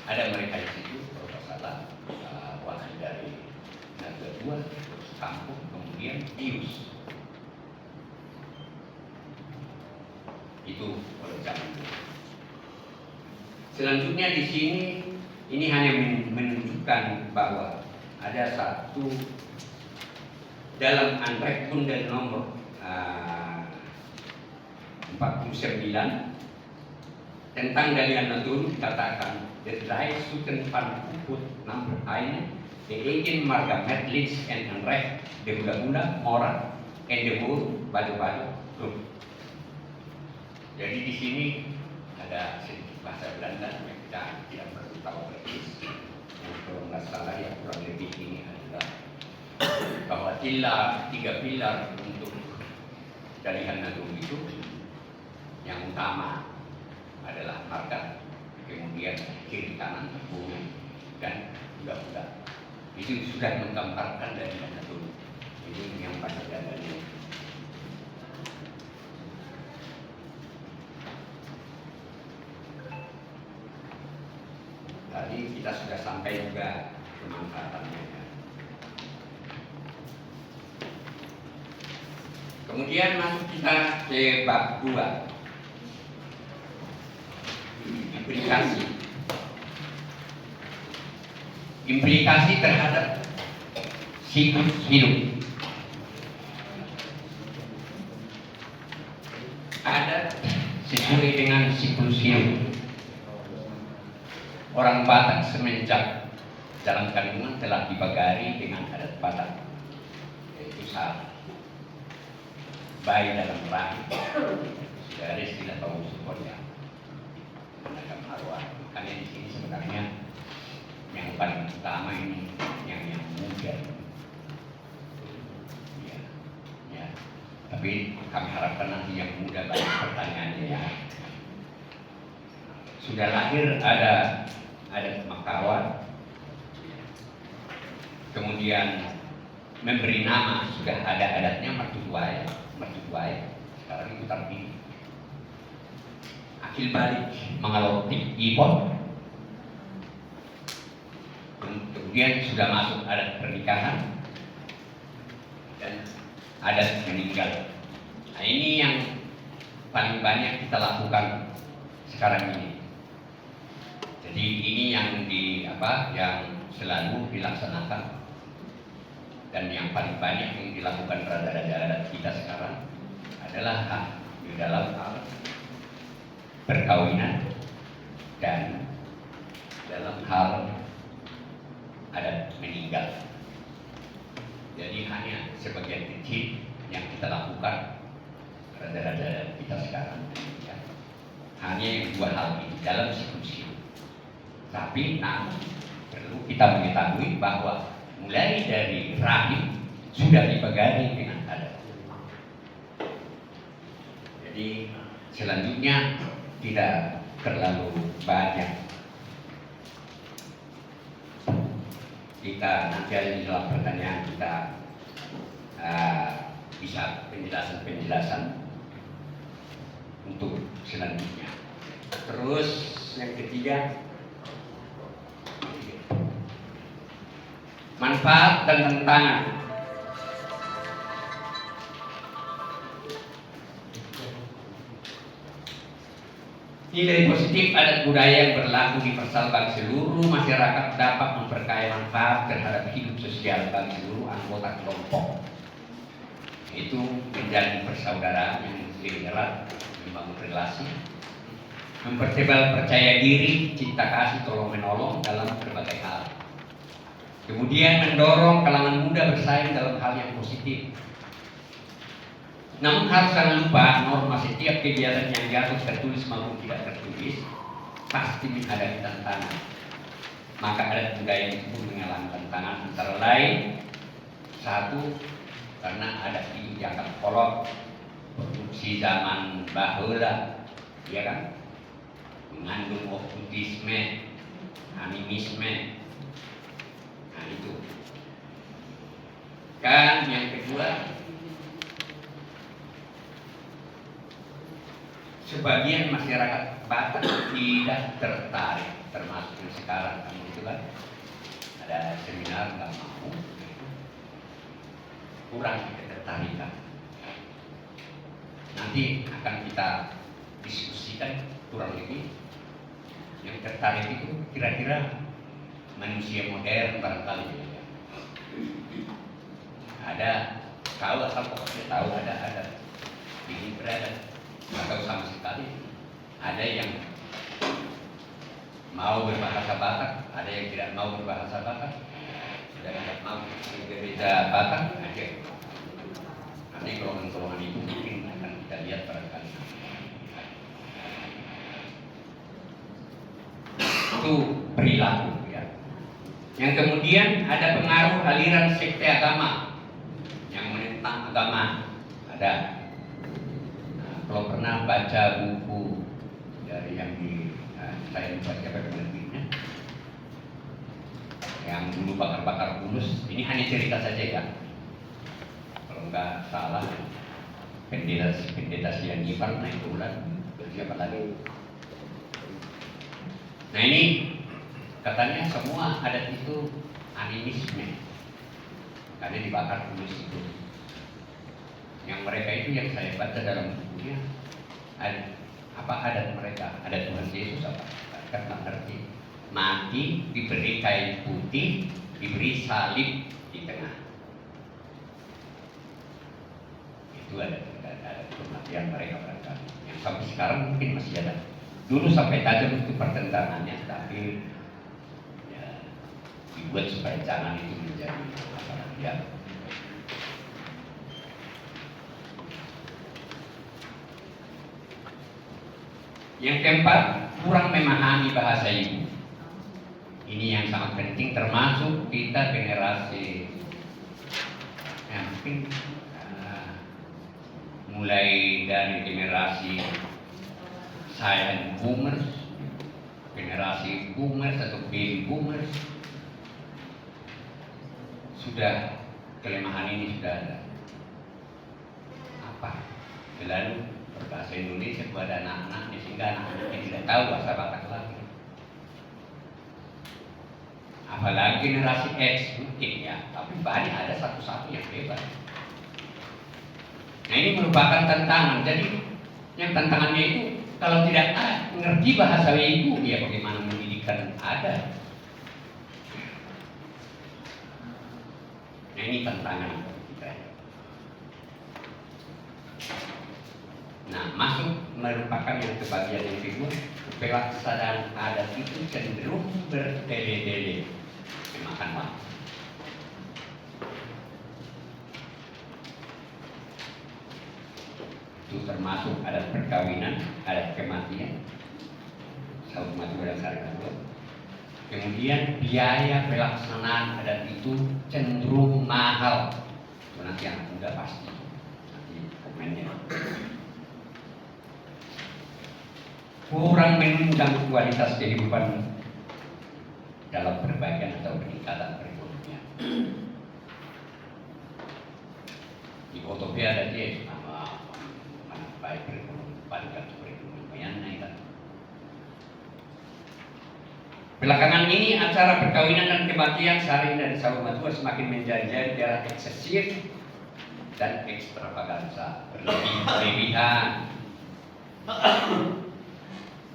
S7: Ada mereka di situ, kalau salah wakil dari Naga 2, terus kampung, kemudian Ius. Itu oleh zaman dulu. Selanjutnya di sini ini hanya menunjukkan bahwa ada satu dalam Anrek Bundel nomor 49 tentang Daliana Natur dikatakan the dry suken van Kuput number eine the egen marga Metlitz and Anrek de Bula Mora and the Buru Bado Group. Jadi di sini ada sedikit bahasa Belanda yang kita tidak perlu tahu persis. Kalau nggak salah ya kurang lebih ini adalah bahwa 3 pilar untuk Daliana Natur itu yang utama adalah marga, kemudian kiri kanan buru dan budak-budak. Itu sudah menggambarkan Daliana Natur. Ini yang pada dasarnya. Tadi kita sudah sampai juga pemanfaatannya. Kemudian masuk kita ke bab 2, implikasi terhadap siklus hidup. Adat sesuai dengan siklus hidup. Orang Batak semenjak Jalan Kandungan telah dibagari dengan adat Batak, yaitu sah bayi dalam rahim, sudah ada istilah kaum sukonya menanam arwah. Makanya di sini sebenarnya yang paling utama ini yang muda. Ya. Tapi kami harapkan nanti yang muda banyak pertanyaannya ya. Sudah lahir ada Makawan, kemudian memberi nama sudah ada adatnya mertuai. Sekarang itu terpilih. ilbalik mengaloktik ipon, kemudian sudah masuk adat pernikahan dan adat meninggal. Nah, ini yang paling banyak kita lakukan sekarang ini. Jadi ini yang yang selalu dilaksanakan dan yang paling banyak yang dilakukan raja-raja adat kita sekarang adalah di dalam hal perkawinan dan dalam hal adat meninggal. Jadi hanya sebagian kecil yang kita lakukan raja-raja kita sekarang. Ya. Hanya yang dua hal ini dalam siklus. Tapi namun perlu kita mengetahui bahwa mulai dari rahim sudah dibagari dengan adat. Jadi selanjutnya tidak terlalu banyak. Kita nanti ada di dalam pertanyaan kita bisa penjelasan untuk selanjutnya. Terus yang ketiga, manfaat dan tantangan. Nilai positif adat budaya yang berlaku di Persal bagi seluruh masyarakat dapat memperkaya manfaat terhadap hidup sosial bagi seluruh anggota kelompok. Itu menjalin persaudaraan yang lebih erat, membangun relasi, mempertebal percaya diri, cinta kasih, tolong menolong dalam berbagai hal. Kemudian mendorong kalangan muda bersaing dalam hal yang positif. Namun harus jangan lupa norma setiap kegiatan yang diatur tertulis maupun tidak tertulis pasti menghadapi tantangan. Maka adat budaya itu pun mengalami tantangan antara lain satu, karena adat ini dianggap kolot, produksi zaman baheula, ya kan, mengandung okkultisme, animisme. Nah itu. Kan yang kedua, sebagian masyarakat Batak tidak tertarik, termasuk yang sekarang kan itu kan ada seminar nggak mau, kurang ketertarikan. Nanti akan kita diskusikan kurang lebih yang tertarik itu kira-kira manusia modern barangkali. Ada tahu asal pokoknya tahu ada ini berada. Atau sama sekali ada yang mau berbahasa Batak, ada yang tidak mau berbahasa Batak, ada yang tidak mau berbeda Batak aja. Nanti golongan-golongan itu mungkin akan kita lihat barangkali. Itu perilaku ya. Yang kemudian ada pengaruh aliran sekte agama yang menentang agama ada. Kalau pernah baca buku dari yang saya lupa siapa penerbitnya, yang dulu bakar-bakar bulus, ini hanya cerita saja ya. Kalau nggak salah, pendeta Sianipar naik bulan, siapa lagi? Nah ini katanya semua adat itu animisme, karena dibakar bulus itu. Yang mereka itu yang saya baca dalam bukunya adat mereka, adat Tuhan Yesus apa? Karena ngerti mati diberi kain putih, diberi salib di tengah. Itu ada kematian mereka barangkali. Yang sampai sekarang mungkin masih ada. Dulu sampai tajam itu pertentangannya, tapi ya, dibuat supaya jangan itu menjadi masalah ya. Yang keempat, kurang memahami bahasa ibu. Ini yang sangat penting, termasuk kita generasi yang mungkin mulai dari generasi silent boomers, generasi boomers atau baby boomers, sudah kelemahan ini sudah ada. Apa? Lalu berbahasa Indonesia kepada anak-anak di sini sehingga anak-anaknya tidak tahu bahasa Batak lagi. Apalagi generasi X mungkin ya, tapi banyak ada satu-satu yang hebat. Nah ini merupakan tantangan. Jadi yang tantangannya itu kalau tidak mengerti bahasa ibu, ya bagaimana mendidikan ada. Nah ini tantangan kita. Nah masuk merupakan yang kebagian yang kedua, pelaksanaan adat itu cenderung bertele-tele, memakan waktu. Itu termasuk adat perkawinan, adat kematian, saud mati dan sari kedua. Kemudian biaya pelaksanaan adat itu cenderung mahal. Itu nanti yang muda pasti nanti komennya. Kurang menunjang kualitas kehidupan dalam perbaikan atau peningkatan perekonomian. Di utopia ada dia nama baik perekonomian kan. Belakangan ini acara perkawinan dan kematian Sarin dan Saud Matua semakin menjadi jarak eksesif dan ekstravaganza, berlebihan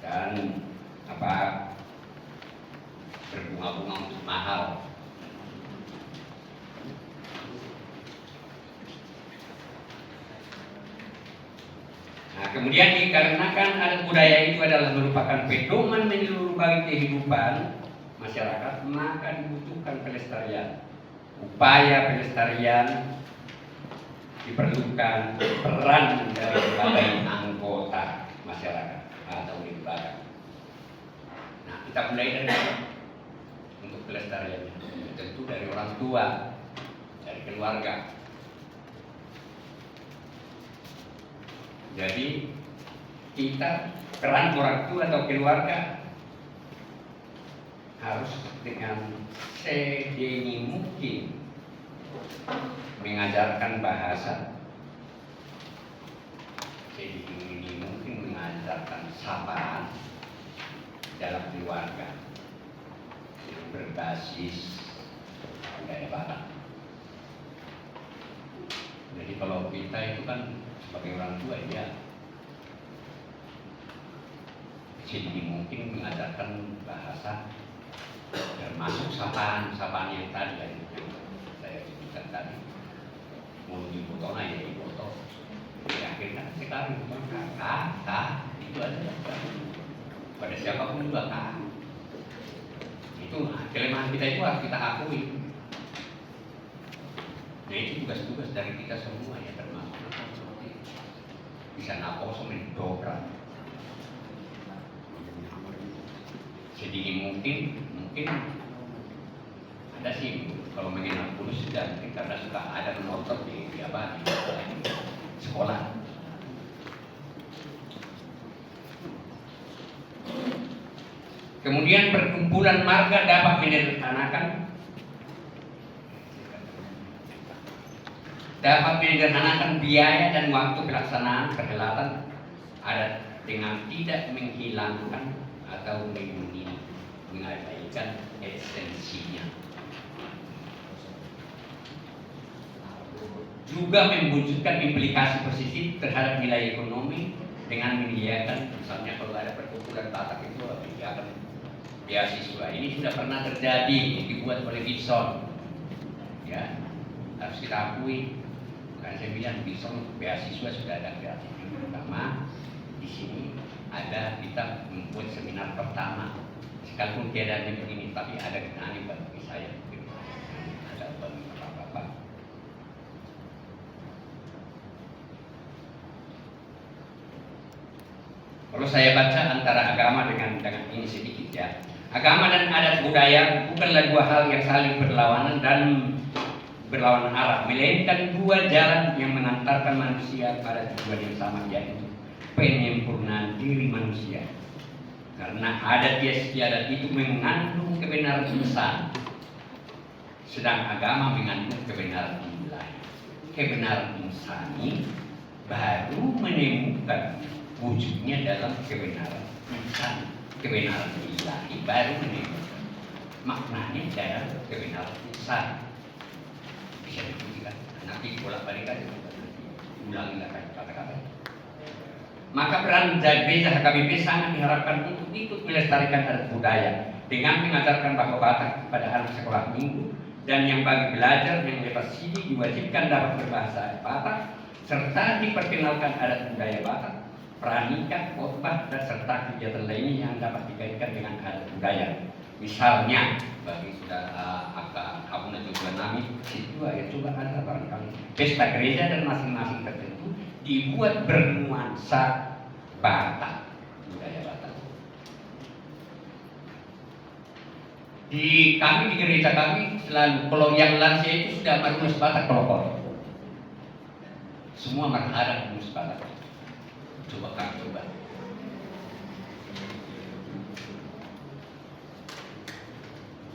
S7: dan berbunga-bunga untuk mahal. Nah, kemudian dikarenakan adat budaya itu adalah merupakan pedoman menyeluruh bagi kehidupan masyarakat, maka dibutuhkan pelestarian. Upaya pelestarian diperlukan peran dari berbagai anggota masyarakat atau lembaga. Nah, kita mulai dari untuk pelestariannya, tentu dari orang tua, dari keluarga. Jadi kita peran orang tua atau keluarga harus dengan sedini mungkin mengajarkan bahasa, sedini mungkin mengajarkan sapaan dalam keluarga yang berbasis budaya Batak. Jadi kalau kita itu kan sebagai orang tua ya sedini mungkin mengajarkan bahasa termasuk sapaan yang tadi yang saya sebutkan tadi. Mau dibotona ya diboto. Akhirnya sekali kakak itu adalah pada siapapun juga kak. Itu kelemahan kita itu harus kita akui. Nah itu tugas-tugas dari kita semua ya, termasuk bisa naposo mendobrak sedini mungkin ada sih kalau mengenal kulus sudah mungkin karena suka ada motor di sekolah. Kemudian perkumpulan marga dapat menyederhanakan biaya dan waktu pelaksanaan perhelatan adat dengan tidak menghilangkan atau mengabaikan esensinya. Juga mewujudkan implikasi positif terhadap nilai ekonomi dengan menyediakan, misalnya kalau ada perkumpulan Batak itu menyediakan beasiswa. Ini sudah pernah terjadi, dibuat oleh Bison. Ya, harus kita akui. Bukan saya bilang Bison beasiswa sudah ada gratis. Pertama, di sini ada kita membuat seminar pertama. Sekalipun tiada begini, tapi ada kenangan bagi saya. Ada bagi bapak-bapak. Kalau saya baca antara agama dengan ini sedikit ya. Agama dan adat budaya bukanlah dua hal yang saling berlawanan dan berlawanan arah, melainkan dua jalan yang mengantarkan manusia pada tujuan yang sama, yaitu penyempurnaan diri manusia. Karena adat istiadat itu mengandung kebenaran insan, sedang agama mengandung kebenaran ilahi. Kebenaran insani baru menemukan wujudnya dalam kebenaran insan, kebenaran ilahi baru menemukan maknanya dalam kebenaran insan. Bisa dibuktikan. Nanti bolak-balik aja, ulangi kata-kata. Maka peran gereja HKBP sangat diharapkan untuk ikut melestarikan adat budaya dengan mengajarkan bahwa Batak pada anak sekolah minggu, dan yang bagi belajar yang lepas sini diwajibkan dapat berbahasa Batak serta diperkenalkan adat budaya Batak, pranikah, khotbah, dan serta kegiatan lainnya yang dapat dikaitkan dengan adat budaya. Misalnya bagi saudara Abu Najwa Nami itu ya coba ada barangkali pesta gereja dan masing-masing tertentu dibuat bernuansa Batak, budaya Batak. Di gereja kami selalu kalau yang lansia itu sudah merunus Batak kelompok. Semua ada merunus Batak. Coba.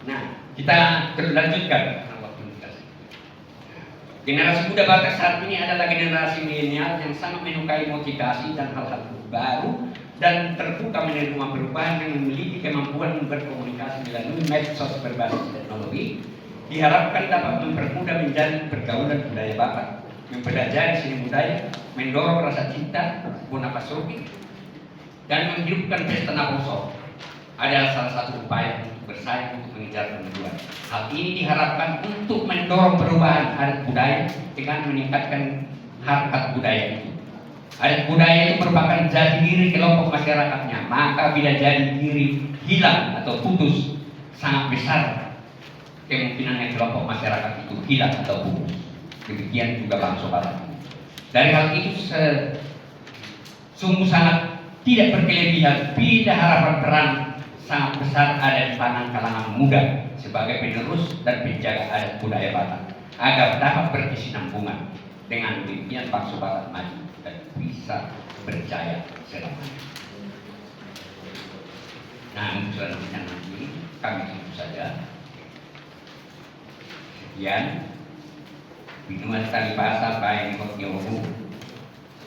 S7: Nah, kita lanjutkan. Generasi muda Batak saat ini adalah generasi milenial yang sangat menyukai motivasi dan hal-hal baru dan terbuka menerima perubahan yang memiliki kemampuan berkomunikasi melalui medsos berbasis teknologi. Diharapkan dapat mempermudah menjalin pergaulan budaya Batak, mempelajari seni budaya, mendorong rasa cinta, Bonapasroki, dan menghidupkan pesta Naposo. Adalah salah satu upaya untuk bersaing untuk mengejar kemajuan. Hal ini diharapkan untuk mendorong perubahan adat budaya dengan meningkatkan harkat budaya itu. Adat budaya itu merupakan jati diri kelompok masyarakatnya, maka bila jati diri hilang atau putus, sangat besar kemungkinannya kelompok masyarakat itu hilang atau putus. Demikian juga bangsa Batak. Dari hal itu sungguh sangat tidak berkelebihan bila harapan peran sangat besar ada di tangan kalangan muda sebagai penerus dan penjaga adat budaya Batak agar dapat berkesinambungan. Dengan demikian bangsa Batak maju dan bisa berjaya selamanya. Nah, untuk selanjutnya nanti kami tutup saja. Sekian. Minuman tali bahasa baik untuk nyobu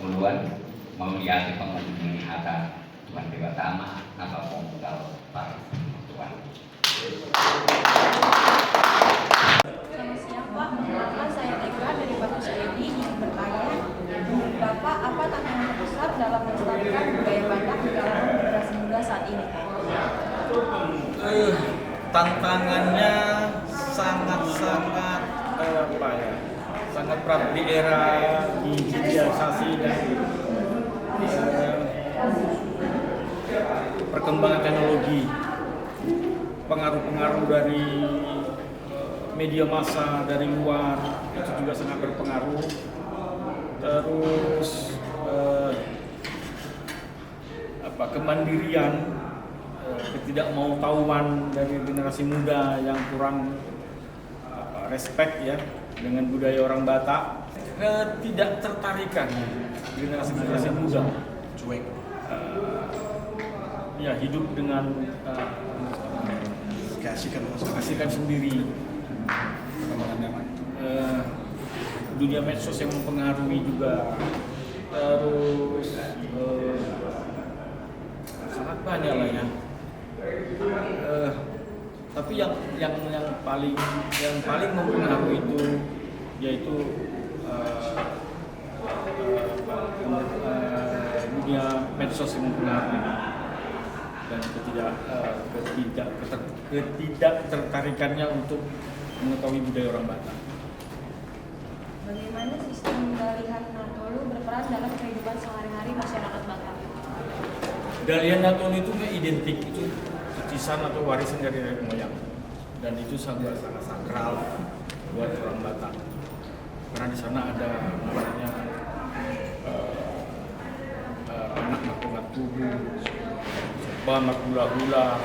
S7: puluhan mau lihat pengunjung ini ada Tuhan Dewa Tama apa pemodal para Tuhan.
S8: Selamat siang Pak, perkenalkan saya Tegra dari Batu Sedi ingin bertanya, Bapak apa tantangan terbesar dalam melestarikan budaya Batak di kalangan generasi muda saat ini?
S9: Tantangannya sangat sangat berat di era digitalisasi dan perkembangan teknologi, pengaruh-pengaruh dari media massa dari luar itu juga sangat berpengaruh. Terus kemandirian, ketidakmautawan dari generasi muda yang kurang respect ya dengan budaya orang Batak, ketidaktertarikan generasi muda cuek ya hidup dengan keasikan sendiri. Dunia medsos yang mempengaruhi juga, terus sangat banyak lah ya. Tapi yang paling mempengaruhi itu yaitu dunia medsos yang mempengaruhi dan ketidaktertarikannya untuk mengetahui budaya orang Batak.
S8: Bagaimana sistem Dalihan Natolu berperan dalam kehidupan sehari-hari masyarakat Batak?
S9: Dalihan Natolu itu identik, itu titisan atau warisan dari nenek moyang, dan itu sangat sakral buat orang Batak karena di sana ada namanya anak makungat tubuh, soba makula-hula,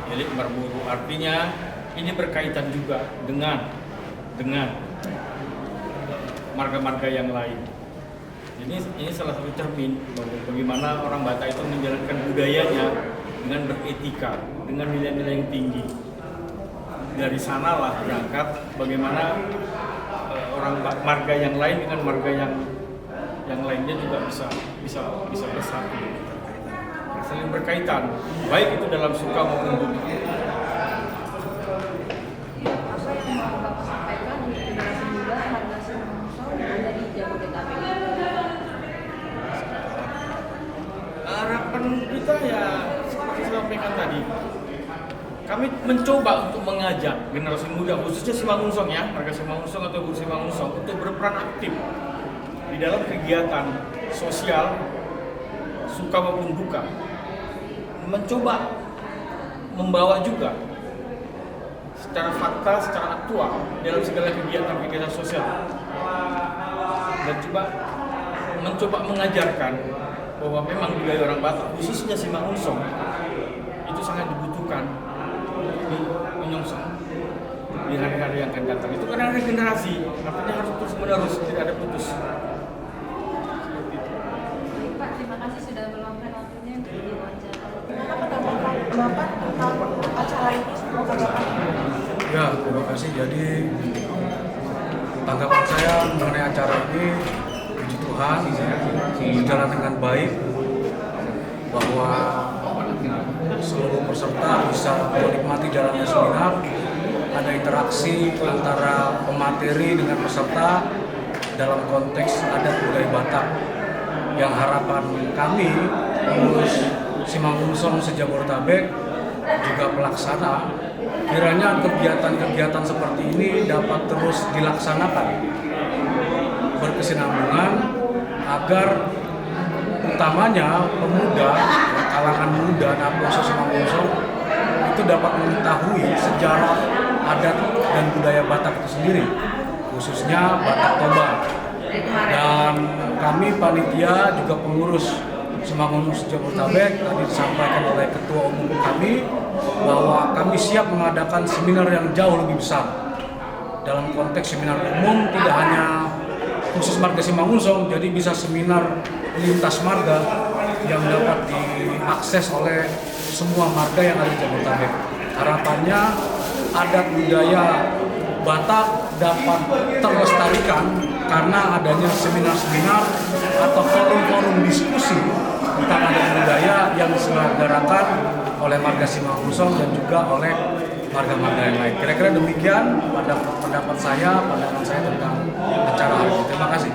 S9: milik marburu. Artinya ini berkaitan juga dengan marga-marga yang lain. Ini salah satu cermin bagaimana orang Batak itu menjalankan budayanya dengan beretika, dengan nilai-nilai yang tinggi. Dari sanalah berangkat bagaimana orang marga yang lain dengan marga yang lainnya juga bisa bisa bersatu, saling berkaitan, baik itu dalam suka maupun duka.
S8: Apa yang mau Bapak sampaikan untuk generasi muda Marga Simangunsong yang ada di Jabodetabek?
S9: Harapan kita ya seperti saya sampaikan tadi, kami mencoba untuk mengajak generasi muda khususnya Simangunsong ya, Marga Simangunsong atau Guru Simangunsong untuk berperan aktif di dalam kegiatan sosial suka maupun duka, mencoba membawa juga secara fakta, secara aktual dalam segala kegiatan sosial, dan mencoba mengajarkan bahwa memang budaya orang Batak khususnya Simangunsong itu sangat dibutuhkan di menyongsong di hari-hari yang akan datang. Itu karena ada generasi, artinya harus terus menerus, tidak ada putus.
S8: Baik Pak, terima kasih sudah meluangkan waktunya untuk diwawancara. Bagaimana pendapat Bapak tentang acara ini? Semoga Bapak.
S10: Ya, terima kasih. Jadi tanggapan saya mengenai acara ini, puji Tuhan, berjalan dengan baik, bahwa seluruh peserta bisa menikmati jalannya seminar, ada interaksi antara pemateri dengan peserta dalam konteks adat budaya Batak. Yang harapan kami, pengurus Simangunsong se-Jabodetabek, juga pelaksana, kiranya kegiatan-kegiatan seperti ini dapat terus dilaksanakan berkesinambungan agar utamanya pemuda, kalangan muda dan khusus Simangunsong itu dapat mengetahui sejarah adat dan budaya Batak itu sendiri, khususnya Batak Toba. Dan kami panitia juga pengurus Simangunsong Jabodetabek tadi disampaikan oleh Ketua Umum kami bahwa kami siap mengadakan seminar yang jauh lebih besar. Dalam konteks seminar umum tidak hanya khusus Marga Simangunsong, jadi bisa seminar lintas marga yang dapat diakses oleh semua marga yang ada di Jabodetabek. Harapannya adat budaya Batak dapat terlestarikan karena adanya seminar-seminar atau forum-forum diskusi tentang adat budaya yang diselenggarakan oleh Marga Simangunsong dan juga oleh marga-marga yang lain. Kira-kira demikian pada pandangan saya tentang acara hari ini. Terima kasih.